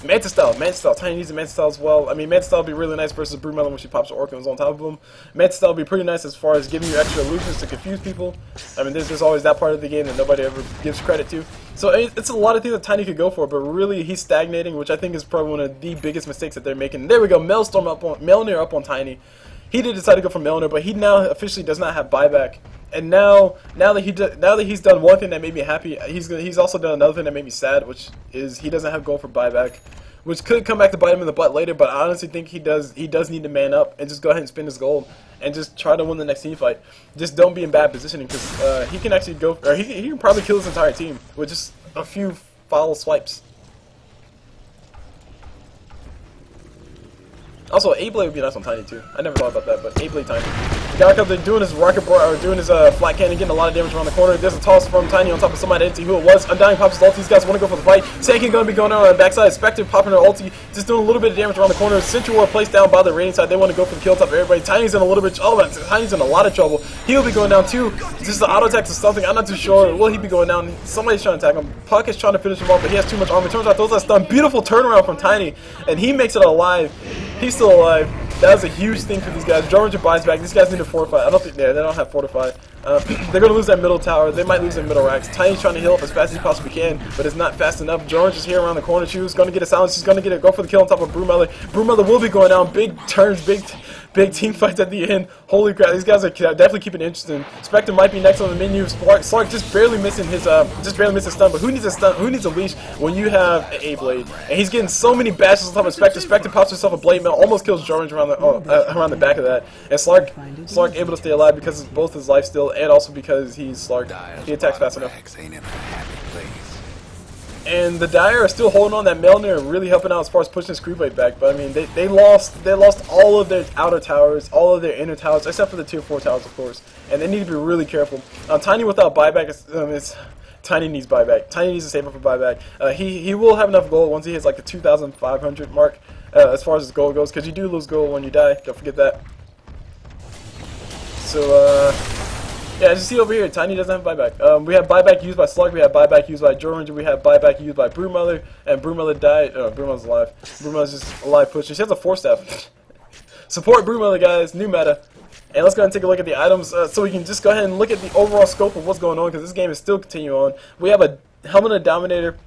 Mantis Style, Tiny needs a Mantis Style as well. I mean, Mantis Style would be really nice versus Broodmother when she pops her Orcans on top of them. Mantis Style would be pretty nice as far as giving you extra illusions to confuse people. I mean, there's always that part of the game that nobody ever gives credit to. So it's a lot of things that Tiny could go for, but really he's stagnating, which I think is probably one of the biggest mistakes that they're making. There we go, Mjolnir up on Tiny. He did decide to go for Mjolnir, but he now officially does not have buyback. And now that he's done one thing that made me happy, he's also done another thing that made me sad, which is he doesn't have gold for buyback, which could come back to bite him in the butt later. But I honestly think he does need to man up and just go ahead and spend his gold and just try to win the next team fight. Just don't be in bad positioning, because he can actually go, or he can probably kill his entire team with just a few foul swipes. Also, A-Blade would be nice on Tiny too. I never thought about that, but A-Blade Tiny. Gyrocopter doing his rocket or doing his flat cannon, getting a lot of damage around the corner. There's a toss from Tiny on top of somebody. I didn't see who it was. Undying pops his ulti. These guys want to go for the fight. Sankin going to be going on the backside. Spectre popping her ulti, just doing a little bit of damage around the corner. Sentry Ward placed down by the radiant side. They want to go for the kill top of everybody. Tiny's in a little bit. Oh, Tiny's in a lot of trouble. He'll be going down too. Just the auto attacks or something. I'm not too sure. Will he be going down? Somebody's trying to attack him. Puck is trying to finish him off, but he has too much armor. Turns out those are stunned. Beautiful turnaround from Tiny, and he makes it alive. He's still alive. That was a huge thing for these guys. Drow buys back. These guys need to fortify. I don't think they don't have fortify. They're going to lose that middle tower. They might lose their middle racks. Tiny's trying to heal up as fast as he possibly can, but it's not fast enough. Drow is here around the corner. She was going to get a silence. She's going to go for the kill on top of Broodmother. Broodmother will be going down. Big turns, big team fights at the end. Holy crap, these guys are definitely keeping it interesting. Spectre might be next on the menu. Slark just barely missing his stun, but who needs a stun? Who needs a leash when you have an A-Blade? And he's getting so many bashes on top of Spectre. Spectre pops herself a blade mail, almost kills Jorge around the back of that. And Slark able to stay alive because of both his life steal and also because he's Slark. He attacks fast enough. And the Dire are still holding on that Mjolnir and really helping out as far as pushing this creep wave back. But I mean, they lost all of their outer towers, all of their inner towers, except for the tier 4 towers, of course. And they need to be really careful. Tiny without buyback Tiny needs buyback. Tiny needs to save up for buyback. He will have enough gold once he hits like the 2,500 mark as far as his gold goes, because you do lose gold when you die. Don't forget that. So yeah, as you see over here, Tiny doesn't have buyback. We have buyback used by Slark, we have buyback used by Ranger, we have buyback used by Broodmother, and Broodmother died. Broodmother's alive. Broodmother's just alive pushing. She has a 4-staff. Support Broodmother, guys. New meta. And let's go ahead and take a look at the items so we can just go ahead and look at the overall scope of what's going on, because this game is still continuing on. We have a Helmet of Dominator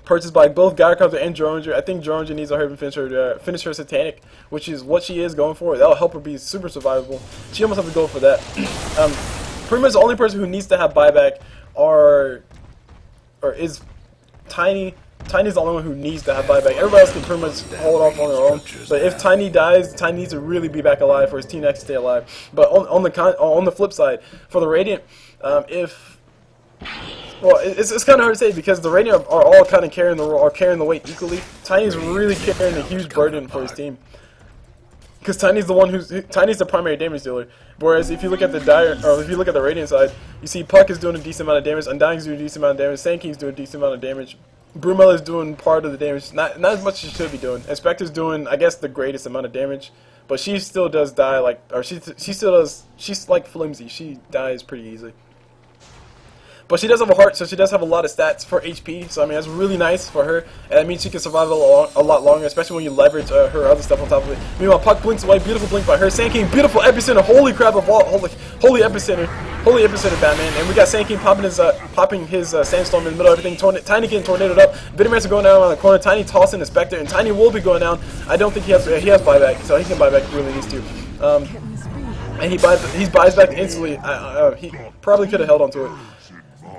purchased by both Gyrocopter and Ranger. I think Ranger needs to hurry and finish her Satanic, which is what she is going for. That'll help her be super survivable. She almost have to go for that. Pretty much the only person who needs to have buyback is Tiny. Tiny's the only one who needs to have buyback. Everybody else can pretty much hold off on their own. But if Tiny dies, Tiny needs to really be back alive for his team to stay alive. But on the flip side, for the Radiant, it's kind of hard to say because the Radiant are all kind of carrying the weight equally. Tiny's really carrying a huge burden for his team. Because Tiny's the primary damage dealer. Whereas if you look at the the Radiant side, you see Puck is doing a decent amount of damage, Undying's doing a decent amount of damage, Sanking's doing a decent amount of damage, Broodmother's doing part of the damage, not as much as she should be doing. And Spectre's doing, I guess, the greatest amount of damage, but she still does die she's like flimsy. She dies pretty easily. But she does have a heart, so she does have a lot of stats for HP, so I mean that's really nice for her, and that means she can survive a lot longer, especially when you leverage her other stuff on top of it. Meanwhile, Puck blinks away, beautiful blink by her. Sandking, beautiful epicenter, holy crap of all, holy epicenter Batman, and we got Sandking popping his sandstorm in the middle of everything, Tiny getting tornadoed up, Venomancer going down around the corner, Tiny tossing the Spectre, and Tiny will be going down. I don't think he has buyback, so he can buy back if he really needs to. And he buys back instantly. He probably could have held onto it.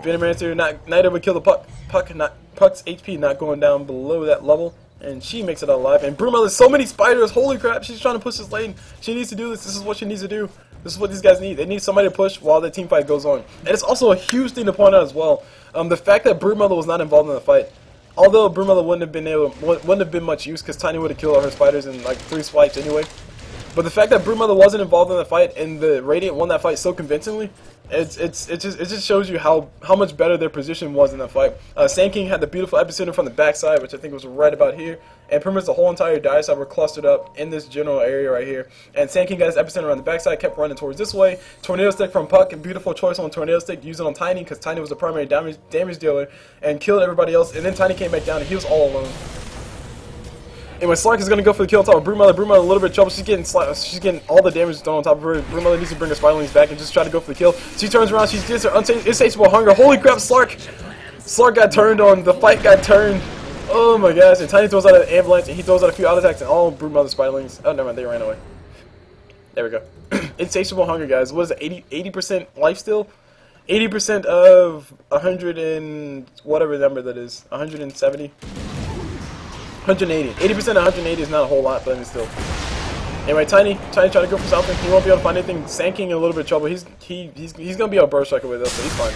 Venomancer not able to kill the Puck. Puck's HP not going down below that level. And she makes it out alive. And Broodmother, so many spiders. Holy crap, she's trying to push this lane. She needs to do this. This is what she needs to do. This is what these guys need. They need somebody to push while the team fight goes on. And it's also a huge thing to point out as well. The fact that Broodmother was not involved in the fight. Although Broodmother wouldn't have been much use because Tiny would have killed all her spiders in like 3 swipes anyway. But the fact that Broodmother wasn't involved in the fight and the Radiant won that fight so convincingly, it just shows you how much better their position was in that fight. Sand King had the beautiful epicenter from the backside, which I think was right about here, and pretty much the whole entire dire side were clustered up in this general area right here. And Sand King got his epicenter on the backside, kept running towards this way. Tornado Stick from Puck, a beautiful choice on Tornado Stick, used it on Tiny because Tiny was the primary damage dealer and killed everybody else. And then Tiny came back down and he was all alone. Anyway, Slark is going to go for the kill on top of Broodmother. Broodmother a little bit of trouble. She's getting all the damage done on top of her. Broodmother needs to bring her Spiderlings back and just try to go for the kill. She turns around. She gets her insatiable hunger. Holy crap, Slark got turned on. The fight got turned. Oh my gosh. And Tiny throws out an ambulance and he throws out a few auto attacks and all Broodmother Spiderlings. Oh, never mind. They ran away. There we go. Insatiable hunger, guys. What is it? 80% life steal? 80% of 100 and whatever number that is. 170? 180. 80% of 180 is not a whole lot, but it's still. Anyway, Tiny trying to go for something. He won't be able to find anything. Sand King in a little bit of trouble. He's gonna be able to burst striker with us, so he's fine.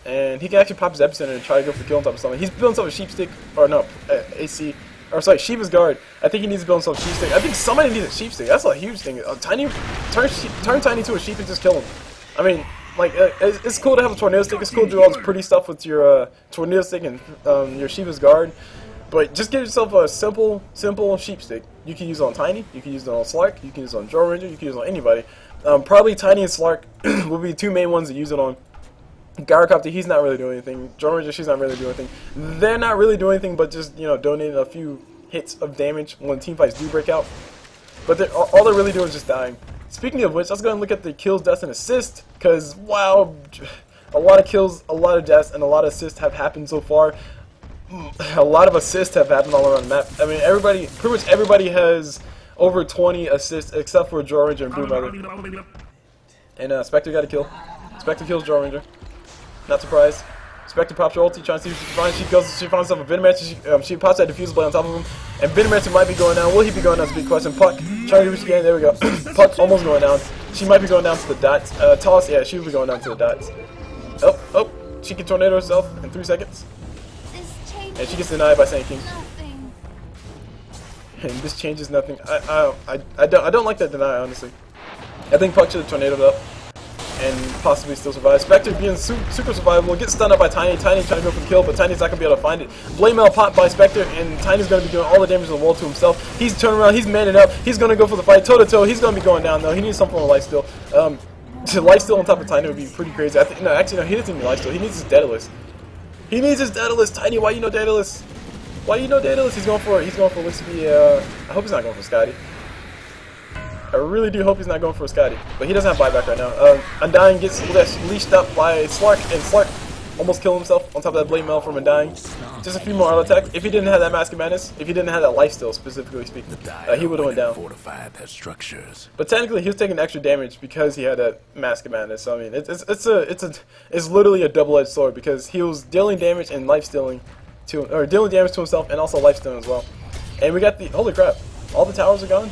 And he can actually pop his epicenter and try to go for kill on top of something. He's building himself a sheep stick, or no, AC, or sorry, Shiva's guard. I think he needs to build himself a sheep stick. I think somebody needs a sheep stick. That's a huge thing. Tiny, turn Tiny to a sheep and just kill him. I mean, like it's cool to have a tornado stick. It's cool to do all this pretty stuff with your tornado stick and your Shiva's guard. But just give yourself a simple sheep stick. You can use it on Tiny, you can use it on Slark, you can use it on Drow Ranger, you can use it on anybody. Probably Tiny and Slark will be the 2 main ones that use it on. Gyrocopter, he's not really doing anything. Drow Ranger, she's not really doing anything. They're not really doing anything but just, you know, donating a few hits of damage when team fights do break out. But all they're really doing is just dying. Speaking of which, let's go and look at the kills, deaths, and assists. Because, wow, a lot of kills, a lot of deaths, and a lot of assists have happened so far. A lot of assists have happened all around the map. I mean, pretty much everybody has over 20 assists except for Drow Ranger and Broodmother. And Spectre got a kill. Spectre kills Drow Ranger. Not surprised. Spectre pops her ulti, trying to see what she can find. She finds herself a Venomancer. She pops that diffuse blade on top of him. And Venomancer might be going down. Will he be going down? That's a big question. Puck trying to reach again. There we go. Puck almost going down. She might be going down to the dots. Toss, yeah, she will be going down to the dots. Oh, she can tornado herself in 3 seconds. And she gets denied by Sand King. And this changes nothing. I don't like that deny, honestly. I think Puck should have tornadoed up and possibly still survive. Spectre being super survivable, gets stunned up by Tiny. Tiny trying to go for the kill, but Tiny's not going to be able to find it. Blade Mail popped by Spectre, and Tiny's going to be doing all the damage in the wall to himself. He's turning around, he's manning up, he's going to go for the fight toe to toe. He's going to be going down though. He needs some form of life steal. Life steal on top of Tiny would be pretty crazy. Actually, no, he doesn't need life steal. He needs his Daedalus. He needs his Daedalus. Tiny, why you know Daedalus? Why you know Daedalus? He's going for I hope he's not going for Scotty. I really do hope he's not going for Scotty. But he doesn't have buyback right now. Undying gets leashed up by Slark, and Slark almost killed himself on top of that Blade Mail from Undying. Just a few more auto attack. If he didn't have that Mask of Madness, if he didn't have that life steal, specifically speaking, he would have went down. Fortified their structures. But technically, he was taking extra damage because he had that Mask of Madness. So I mean, it's literally a double-edged sword because he was dealing damage and life stealing dealing damage to himself and also life stealing as well. And we got the holy crap! All the towers are gone.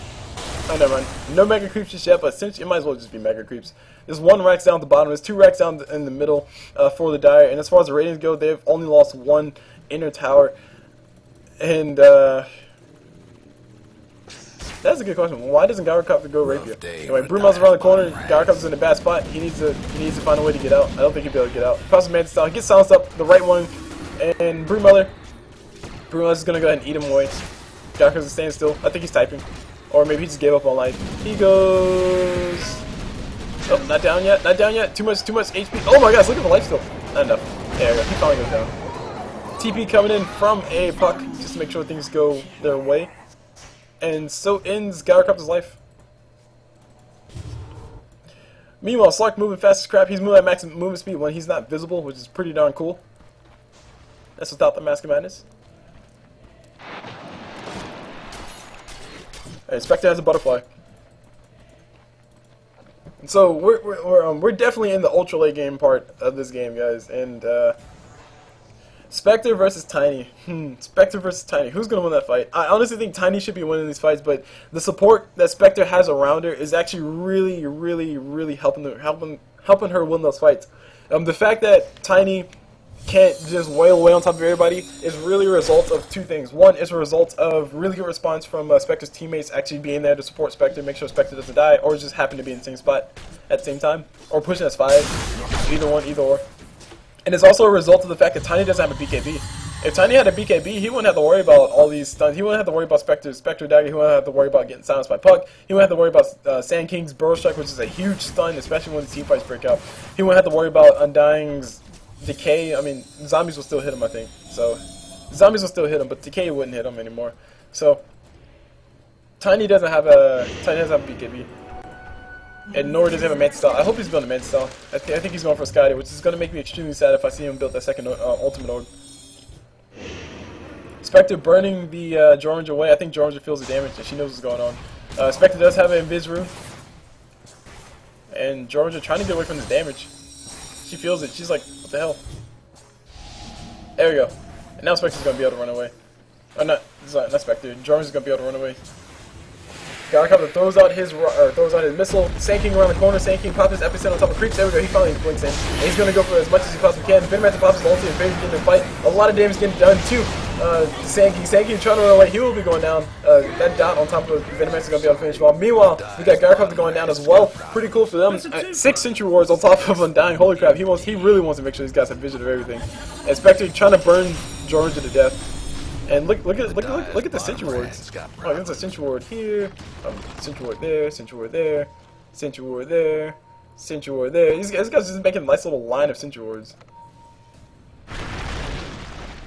Oh, never mind. No mega creeps just yet, but since it might as well just be mega creeps. There's 1 racks down at the bottom. There's 2 racks down in the middle for the dire. And as far as the ratings go, they've only lost 1 inner tower. And that's a good question. Why doesn't Gyrocopter go rapier? Anyway, Broodmother's around the corner. Gyrocopter's in a bad spot. He needs to find a way to get out. I don't think he'll be able to get out. Crosses Mantis down. Gets silenced up. The right one. And Broodmother's gonna go ahead and eat him away. Gyrocopter's staying still. I think he's typing. Or maybe he just gave up on life. He goes. Oh, not down yet. Not down yet. Too much HP. Oh my gosh, look at the life steal. Not enough. There we go. He finally goes down. TP coming in from a Puck just to make sure things go their way. And so ends Gyrocopter's life. Meanwhile, Slark moving fast as crap. He's moving at maximum movement speed when he's not visible, which is pretty darn cool. That's without the Mask of Madness. Hey, Spectre has a butterfly. And so we're definitely in the ultra late game part of this game, guys. And Spectre versus Tiny. Spectre versus Tiny. Who's gonna win that fight? I honestly think Tiny should be winning these fights, but the support that Spectre has around her is actually really helping her win those fights. The fact that Tiny can't just wail away on top of everybody is really a result of two things. One is a result of really good response from Spectre's teammates actually being there to support Spectre, make sure Spectre doesn't die, or just happen to be in the same spot at the same time, or pushing S5. Either one, either or. And it's also a result of the fact that Tiny doesn't have a BKB. If Tiny had a BKB, he wouldn't have to worry about all these stuns. He wouldn't have to worry about Spectre Dagger. He wouldn't have to worry about getting silenced by Puck. He wouldn't have to worry about Sand King's Burrow Strike, which is a huge stun, especially when the team fights break out. He wouldn't have to worry about Undying's Decay. I mean, zombies will still hit him, I think. So, zombies will still hit him, but Decay wouldn't hit him anymore. So, Tiny doesn't have a BKB. And nor does he have a Manta Style. I hope he's building a Manta Style. I think he's going for Skyder, which is going to make me extremely sad if I see him build that second ultimate orb. Spectre burning the Jorunge away. I think Jorunge feels the damage and she knows what's going on. Spectre does have an Invis rune. And Jorunge trying to get away from this damage. She feels it. She's like, what the hell? There we go. And now Spectre's going to be able to run away. Oh, not Spectre. Jorunge's going to be able to run away. Gyrocopter throws out his missile, Sand King around the corner, Sand King pops his epicenter on top of creeps. There we go, he finally blinks in. And he's going to go for as much as he possibly can. Venomancer pops his ulti and Vader's getting in the fight. A lot of damage getting done to Sand King. Sand King trying to run away, he will be going down. That dot on top of Venomancer is going to be able to finish him off. Meanwhile, we got Gyrocopter going down as well. Pretty cool for them. 6 Sentry Wards on top of Undying. Holy crap, he really wants to make sure these guys have vision of everything. And Spectre trying to burn Jorunge to death. And look at the Sentry Wards. Oh, there's a Sentry Ward here, Sentry Ward there, Sentry Ward there, Sentry Ward there, Sentry Ward there. These guys just making a nice little line of Sentry Wards.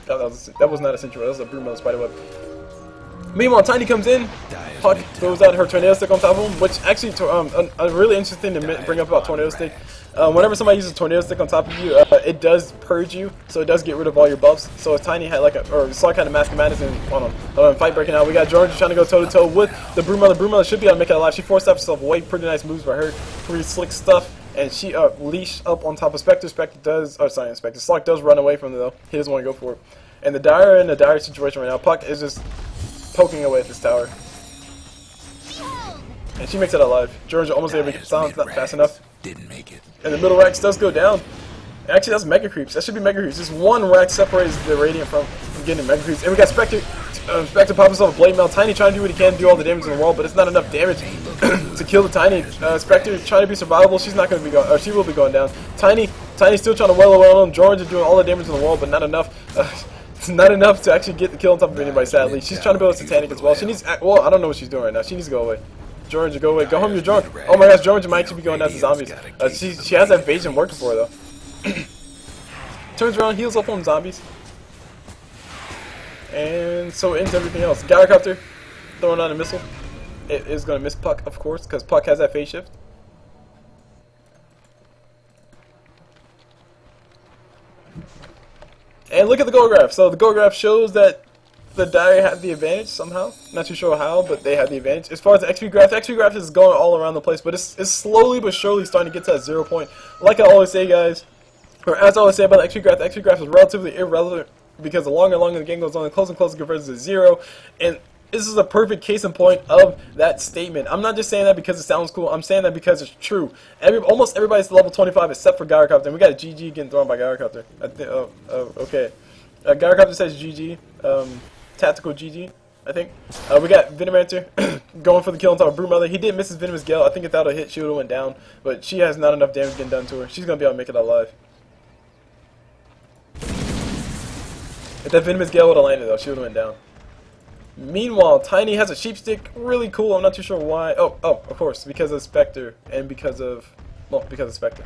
That was not a Sentry Ward, that was a Broodmother Spiderweb. Meanwhile, Tiny comes in, Puck throws out her Tornado Stick on top of him, which actually, a really interesting thing to bring up about Tornado Stick. Whenever somebody uses Tornado Stick on top of you, it does purge you, so it does get rid of all your buffs. So if Tiny had Slark had a Mask of Madness and fight breaking out, we got George trying to go toe to toe with the Broodmother. Broodmother should be able to make it alive. She forced herself away, pretty nice moves by her, pretty slick stuff. And she leash up on top of Spectre. Spectre does, Spectre. Slark does run away from it though. He doesn't want to go for it. And the Dire in a dire situation right now. Puck is just poking away at this tower. And she makes it alive. George almost able to make it silence, not fast enough. Didn't make it. And the middle Rex does go down. Actually, that's Mega Creeps. That should be Mega Creeps. Just one Rex separates the Radiant from getting Mega Creeps. And we got Spectre. Spectre pops himself a Blade Mail. Tiny trying to do what he can to do all the damage in the wall, but it's not enough damage to kill the Tiny. Spectre trying to be survivable. She's not going to be going, or she will be going down. Tiny still trying to wail away on him. George is doing all the damage in the wall, but not enough. It's not enough to actually get the kill on top of anybody, sadly. She's trying to build a Satanic as well. She needs, well, I don't know what she's doing right now. She needs to go away. George, go away. Go home, you're drunk. Oh my gosh, George might actually be going down to zombies. She has that evasion working for her, though. Turns around, heals up on zombies. And so ends everything else. Gyrocopter throwing out a missile. It is going to miss Puck, of course, because Puck has that phase shift. And look at the goal graph. So the goal graph shows that the Dire have the advantage somehow. Not too sure how, but they have the advantage. As far as the XP graph is going all around the place, but it's slowly but surely starting to get to that 0 point. Like I always say, guys, or as I always say about the XP graph is relatively irrelevant because the longer and longer the game goes on, the closer and closer it converges to 0. And this is a perfect case in point of that statement. I'm not just saying that because it sounds cool. I'm saying that because it's true. Almost everybody's level 25 except for Gyrocopter. And we got a GG getting thrown by Gyrocopter. Okay. Gyrocopter says GG. Tactical GG, I think. We got Venomancer going for the kill on top of Broodmother. He did miss his Venomous Gale. I think if that would have hit, she would have went down. But she has not enough damage getting done to her. She's going to be able to make it alive. If that Venomous Gale would have landed, though, she would have went down. Meanwhile, Tiny has a Sheep Stick. Really cool. I'm not too sure why. Oh, of course. Because of Spectre. And because of Spectre.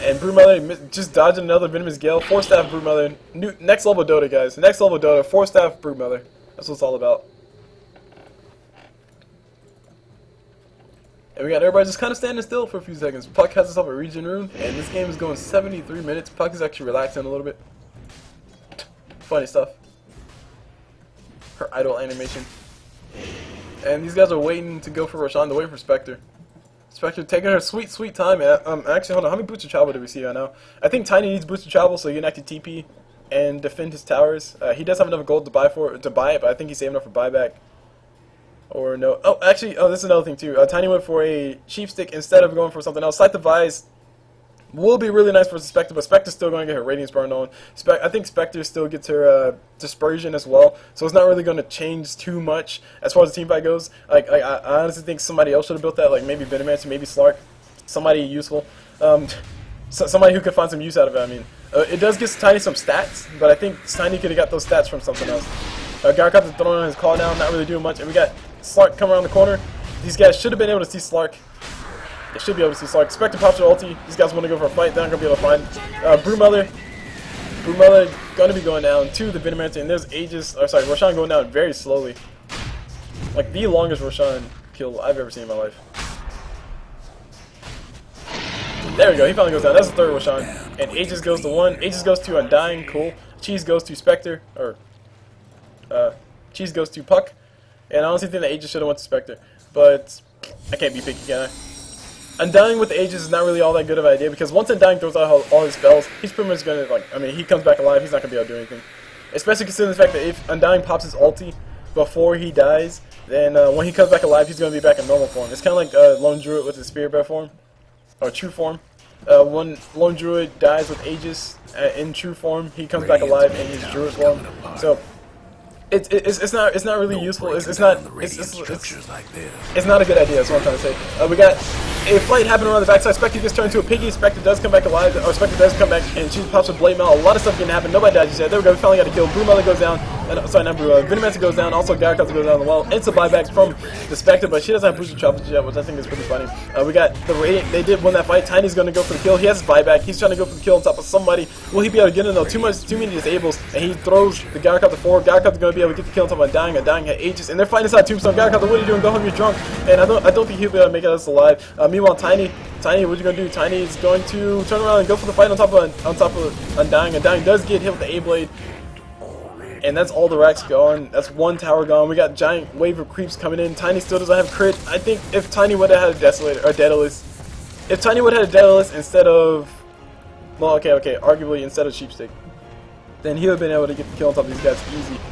And Broodmother just dodging another Venomous Gale. 4-staff Broodmother. Next level Dota, guys. Next level Dota. 4-staff Broodmother. That's what it's all about. And we got everybody just kind of standing still for a few seconds. Puck has himself a Regen Rune. And this game is going 73 minutes. Puck is actually relaxing a little bit. Funny stuff. Her idle animation. And these guys are waiting to go for Roshan. They're waiting for Spectre. Spectre taking her sweet, sweet time. And, actually, hold on. How many boots of travel do we see right now? I think Tiny needs boots of travel so he can actually TP and defend his towers. He does have enough gold to buy it, but I think he's saving up for buyback. Or no. Oh, actually, this is another thing too. Tiny went for a sheep stick instead of going for something else. Sight the Vise will be really nice for Spectre, but Spectre's still going to get her Radiance burned on. I think Spectre still gets her Dispersion as well, so it's not really going to change too much as far as the team fight goes. Like I honestly think somebody else should have built that, like maybe Venomancer, maybe Slark, somebody useful, somebody who could find some use out of it. I mean, it does give Tiny some stats, but I think Tiny could have got those stats from something else. Gyrocopter throwing on his call down, not really doing much, and we got Slark coming around the corner. These guys should have been able to see Slark. They should be able to see Slark. Spectre pops her ulti. These guys want to go for a fight. They're not going to be able to find Broodmother. Broodmother going to be going down to the Venomancer, and there's Roshan going down very slowly. Like the longest Roshan kill I've ever seen in my life. There we go. He finally goes down. That's the third Roshan. And Aegis goes to 1. Aegis goes to Undying. Cool. Cheese goes to Spectre. Or Cheese goes to Puck. And I honestly think that Aegis should have went to Spectre. But I can't be picky, can I? Undying with the Aegis is not really all that good of an idea, because once Undying throws out all his spells, he's pretty much going to, like, I mean, he comes back alive, he's not going to be able to do anything. Especially considering the fact that if Undying pops his ulti before he dies, then when he comes back alive, he's going to be back in normal form. It's kind of like Lone Druid with his Spirit Bear form, or True form. When Lone Druid dies with Aegis in True form, he comes back alive in his Druid form. So it's not really useful. It's not a good idea. That's what I'm trying to say. We got a fight happening around the backside. Spectre gets turned into a piggy. Spectre does come back alive. Or Spectre does come back, and she pops with Blade Mail. A lot of stuff can happen. Nobody dies just yet. There we go. We finally got a kill. Broodmother goes down. Sorry, not Broodmother. Venomancer goes down. Also, Gyrocopter goes down as well. It's a buyback from the Spectre, but she doesn't have boosted travel yet, which I think is pretty funny. We got the Radiant. They did win that fight. Tiny's going to go for the kill. He has his buyback. He's trying to go for the kill on top of somebody. Will he be able to get in though? Too many disables, and he throws the Gyrocopter forward. Gyrocopter's going to be able to get the kill on top of Undying. Undying had Aegis, and they're fighting inside Tombstone. Gyrocopter, what are you doing? Go home, you're drunk. And I don't think he'll be able to make us alive. Meanwhile, Tiny, what are you gonna do? Tiny is going to turn around and go for the fight on top of Undying. Undying does get hit with the A-Blade, and that's all the racks gone. That's one tower gone. We got giant wave of creeps coming in. Tiny still doesn't have crit. I think if Tiny would have had a Desolator or Daedalus, if Tiny would have had a Daedalus instead of, well, okay, arguably instead of Sheepstick, then he would have been able to get the kill on top of these guys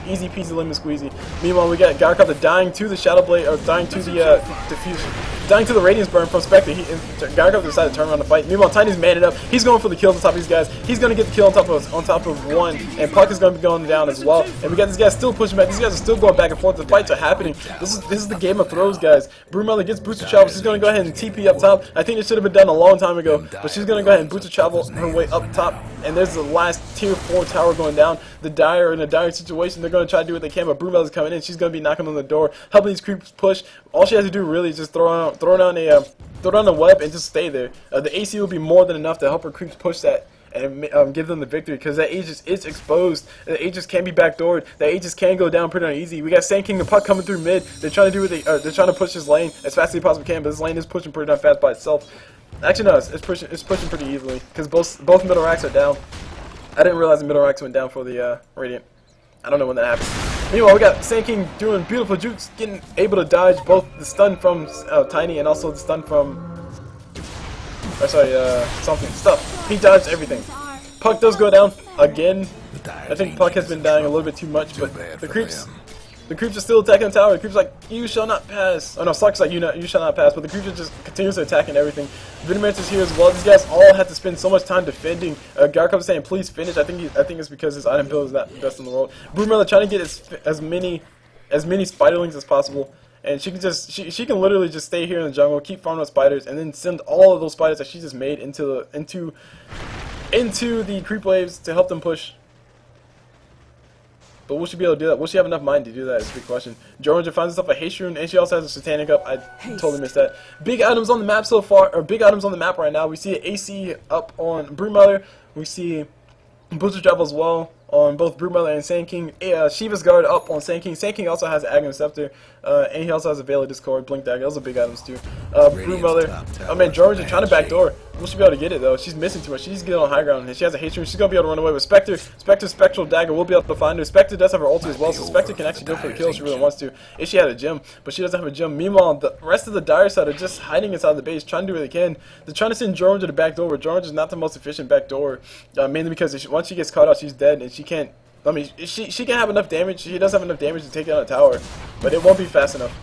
easy peasy lemon squeezy. Meanwhile, we got Gyrocopter dying to the Shadow Blade, or dying to the diffusion, dying to the Radiance Burn from Spectre. Gyrocopter decided to turn around the fight. Meanwhile, Tiny's manning up. He's going for the kills on top of these guys. He's going to get the kill on top of one, and Puck is going to be going down as well. And we got these guys still pushing back. These guys are still going back and forth. The fights are happening. This is the Game of Thrones, guys. Broodmother gets boosted travel. She's going to go ahead and TP up top. I think it should have been done a long time ago, but she's going to go ahead and boosted travel her way up top. And there's the last tier 4 tower going down. The Dire in a dire situation. They're going to try to do what they can, but Broodmother's coming in. She's going to be knocking on the door, helping these creeps push. All she has to do really is just throw down a web and just stay there. The AC will be more than enough to help her creeps push that and give them the victory, because that Aegis is exposed. The Aegis can be backdoored. The Aegis can go down pretty easy. We got Sand King and Puck coming through mid. They're trying to do what they're trying to push this lane as fast as they possibly can, but this lane is pushing pretty darn fast by itself. Actually, no, it's pushing pretty easily, because both middle racks are down. I didn't realize the middle racks went down for the Radiant. I don't know when that happened. Meanwhile, we got Sand King doing beautiful jukes, getting able to dodge both the stun from Tiny and also the stun from, stuff. He dodged everything. Puck does go down again. I think Puck has been dying a little bit too much, but the creeps are still attacking the tower. The creeps are like, you shall not pass. Oh no, Slark's like, you shall not pass, but the creeps are just continuously attacking everything. Venomancer's here as well. These guys all have to spend so much time defending. Gyrocopter saying, please finish. I think it's because his item build is not the best in the world. Broodmother trying to get as many spiderlings as possible. And she can can literally just stay here in the jungle, keep farming those spiders, and then send all of those spiders that she just made into the creep waves to help them push. But will she be able to do that? Will she have enough mind to do that is a big question. Jorunja finds herself a haste rune, and she also has a satanic up. I totally missed that. Big items on the map so far, or big items on the map right now. We see AC up on Broodmother. We see booster travel as well on both Broodmother and Sand King. Shiva's Guard up on Sand King. Sand King also has Aghanim Scepter. And he also has a Veil of Discord, Blink Dagger. Those are big items too. Broodmother. Oh man, Georgia trying to backdoor. Will she be able to get it though? She's missing too much. She needs to get on high ground. And she has a hatred. She's gonna be able to run away with Spectre. Spectre's Spectral Dagger will be able to find her. Spectre does have her ulti as well, so Spectre can actually go for the kill if she really wants to. If she had a gem, but she doesn't have a gem. Meanwhile, the rest of the dire side are just hiding inside the base, trying to do what they can. They're trying to send Georgia to the back door, but Georgia's not the most efficient back door, mainly because once she gets caught out, she's dead, and she can't. I mean, she can have enough damage. She does have enough damage to take down a tower, but it won't be fast enough.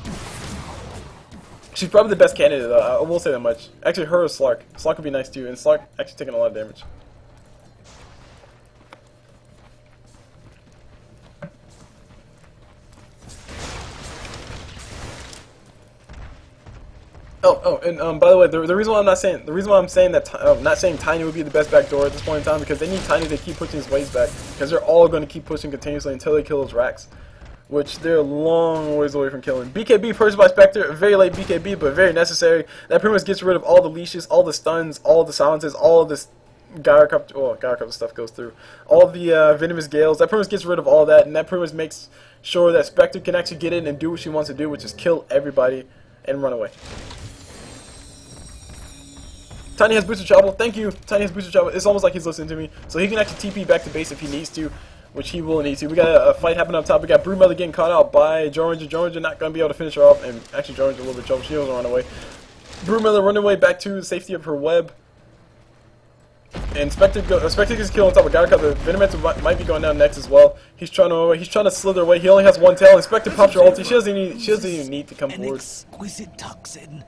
She's probably the best candidate, though. I will say that much. Actually, her or Slark. Slark would be nice, too. And Slark actually taking a lot of damage. And by the way, the reason why I'm saying that not saying Tiny would be the best backdoor at this point in time, because they need Tiny to keep pushing his waves back, because they're all going to keep pushing continuously until they kill those racks, which they're a long ways away from killing. BKB purged by Spectre, a very late BKB, but very necessary. That pretty much gets rid of all the leashes, all the stuns, all the silences, all of this Gyrocopter, Gyrocopter stuff goes through. All the venomous gales, that pretty much gets rid of all that, and that pretty much makes sure that Spectre can actually get in and do what she wants to do, which is kill everybody and run away. Tiny has booster travel. Thank you. Tiny has booster travel. It's almost like he's listening to me. So he can actually TP back to base if he needs to, which he will need to. We got a fight happening up top. We got Broodmother getting caught out by Gyrocopter. Gyrocopter not going to be able to finish her off. And actually, Gyrocopter a little bit trouble. She doesn't run away. Broodmother running away back to the safety of her web. And Spectre gets killed on top of Gyrocopter. Venomancer might be going down next as well. He's trying to slither away. He only has one tail. And Spectre pops her ulti. She doesn't even need to come forward. Exquisite toxin.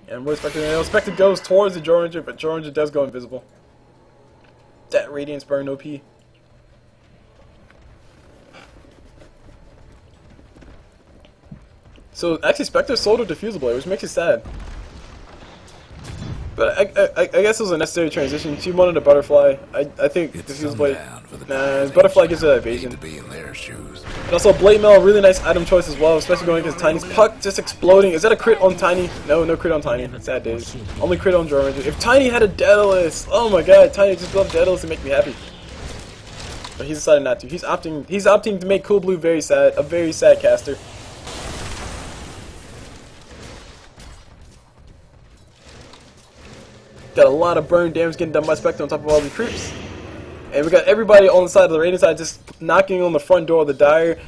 And where's Spectre now? Spectre goes towards the Gyrocopter, but Gyrocopter does go invisible. That Radiance burn OP. So actually Spectre sold her Diffusal Blade, which makes it sad. But I guess it was a necessary transition. She wanted a Butterfly. I think Diffusal Blade. Nah, Butterfly gives her evasion. And also Blade Mail, really nice item choice as well, especially going against Tiny's Puck just exploding. Is that a crit on Tiny? No crit on Tiny. Sad days. Only crit on Gyrocopter. If Tiny had a Daedalus, oh my god, Tiny just loved Daedalus to make me happy. But he's decided not to. He's opting to make Cool Blue very sad, a very sad caster. Got a lot of burn damage getting done by Spectre on top of all the creeps. And we got everybody on the side of the Radiant side just knocking on the front door of the Dire,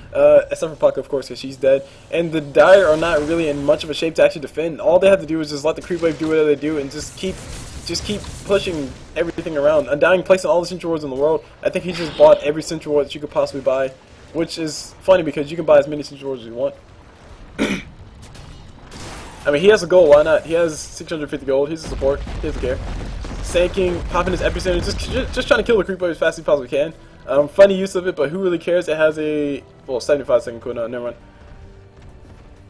except for Puck, of course, because she's dead. And the Dire are not really in much of a shape to actually defend. All they have to do is just let the creep wave do whatever they do and just keep pushing everything around. Undying placing all the Central Wards in the world. I think he just bought every Central Ward that you could possibly buy, which is funny because you can buy as many Central Wards as you want. I mean, he has a gold, why not? He has 650 gold, he's a support, he doesn't care. Sanking, popping his epicenter, just trying to kill the creep wave as fast as he possibly can. Funny use of it, but who really cares? It has a, well, 75-second cooldown, never mind.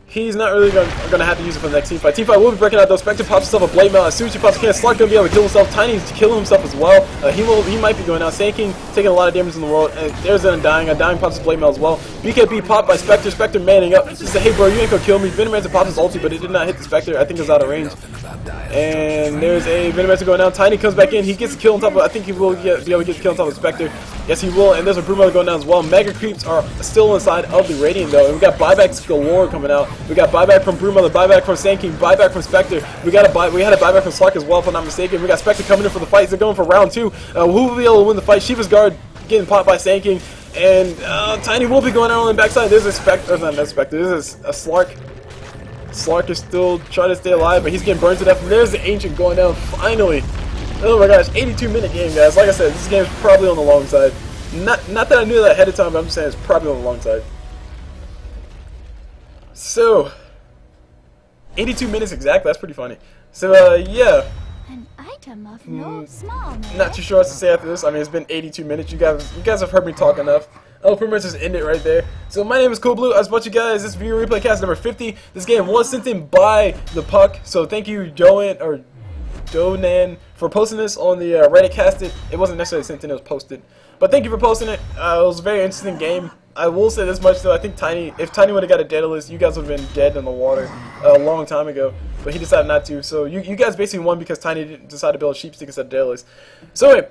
He's not really going to have to use it for the next teamfight. Teamfight will be breaking out though. Spectre pops himself a Blade Mail. As soon as he pops, Slark going to be able to kill himself. Tiny's killing himself as well. He might be going out. Sanking, taking a lot of damage in the world. And there's an Undying. Undying pops his Blade Mail as well. BKB popped by Spectre. Spectre manning up. Just say, hey bro, you ain't going to kill me. Venomancer pops his ulti, but it did not hit the Spectre. I think it was out of range. And there's a Venomancer going down. Tiny comes back in. He gets a kill on top of, I think he will be able to get the kill on top of Spectre. Yes, he will. And there's a Broodmother going down as well. Mega creeps are still inside of the Radiant though. And we got buybacks galore coming out. We got buyback from Broodmother, buyback from Sanking, buyback from Spectre. We had a buyback from Slark as well, if I'm not mistaken. We got Spectre coming in for the fight. They're going for round 2. Who will be able to win the fight? Shiva's Guard getting popped by Sanking. And Tiny will be going out on the backside. There's a Spectre. Not a Spectre. There's a Slark. Slark is still trying to stay alive, but he's getting burned to death. And there's the Ancient going down finally. Oh my gosh, 82-minute game, guys. Like I said, this game is probably on the long side. Not that I knew that ahead of time, but I'm just saying it's probably on the long side. So, 82 minutes exactly. That's pretty funny. So, yeah. An item of no small merit. Not too sure what to say after this. I mean, it's been 82 minutes. You guys have heard me talk enough. I'll pretty much just end it right there. So my name is Cool Blue. I support you guys. This is View Replay Cast number 50. This game was sent in by the Puck. So thank you, Donan, for posting this on the Reddit Casted. It wasn't necessarily sent in, it was posted. But thank you for posting it. It was a very interesting game. I will say this much though, I think if Tiny would have got a Daedalus, you guys would have been dead in the water a long time ago. But he decided not to. So you guys basically won because Tiny didn't decide to build a sheepstick instead of Daedalus. So anyway,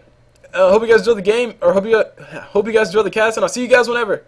hope you guys enjoyed the game, or hope you guys enjoyed the cast, and I'll see you guys whenever.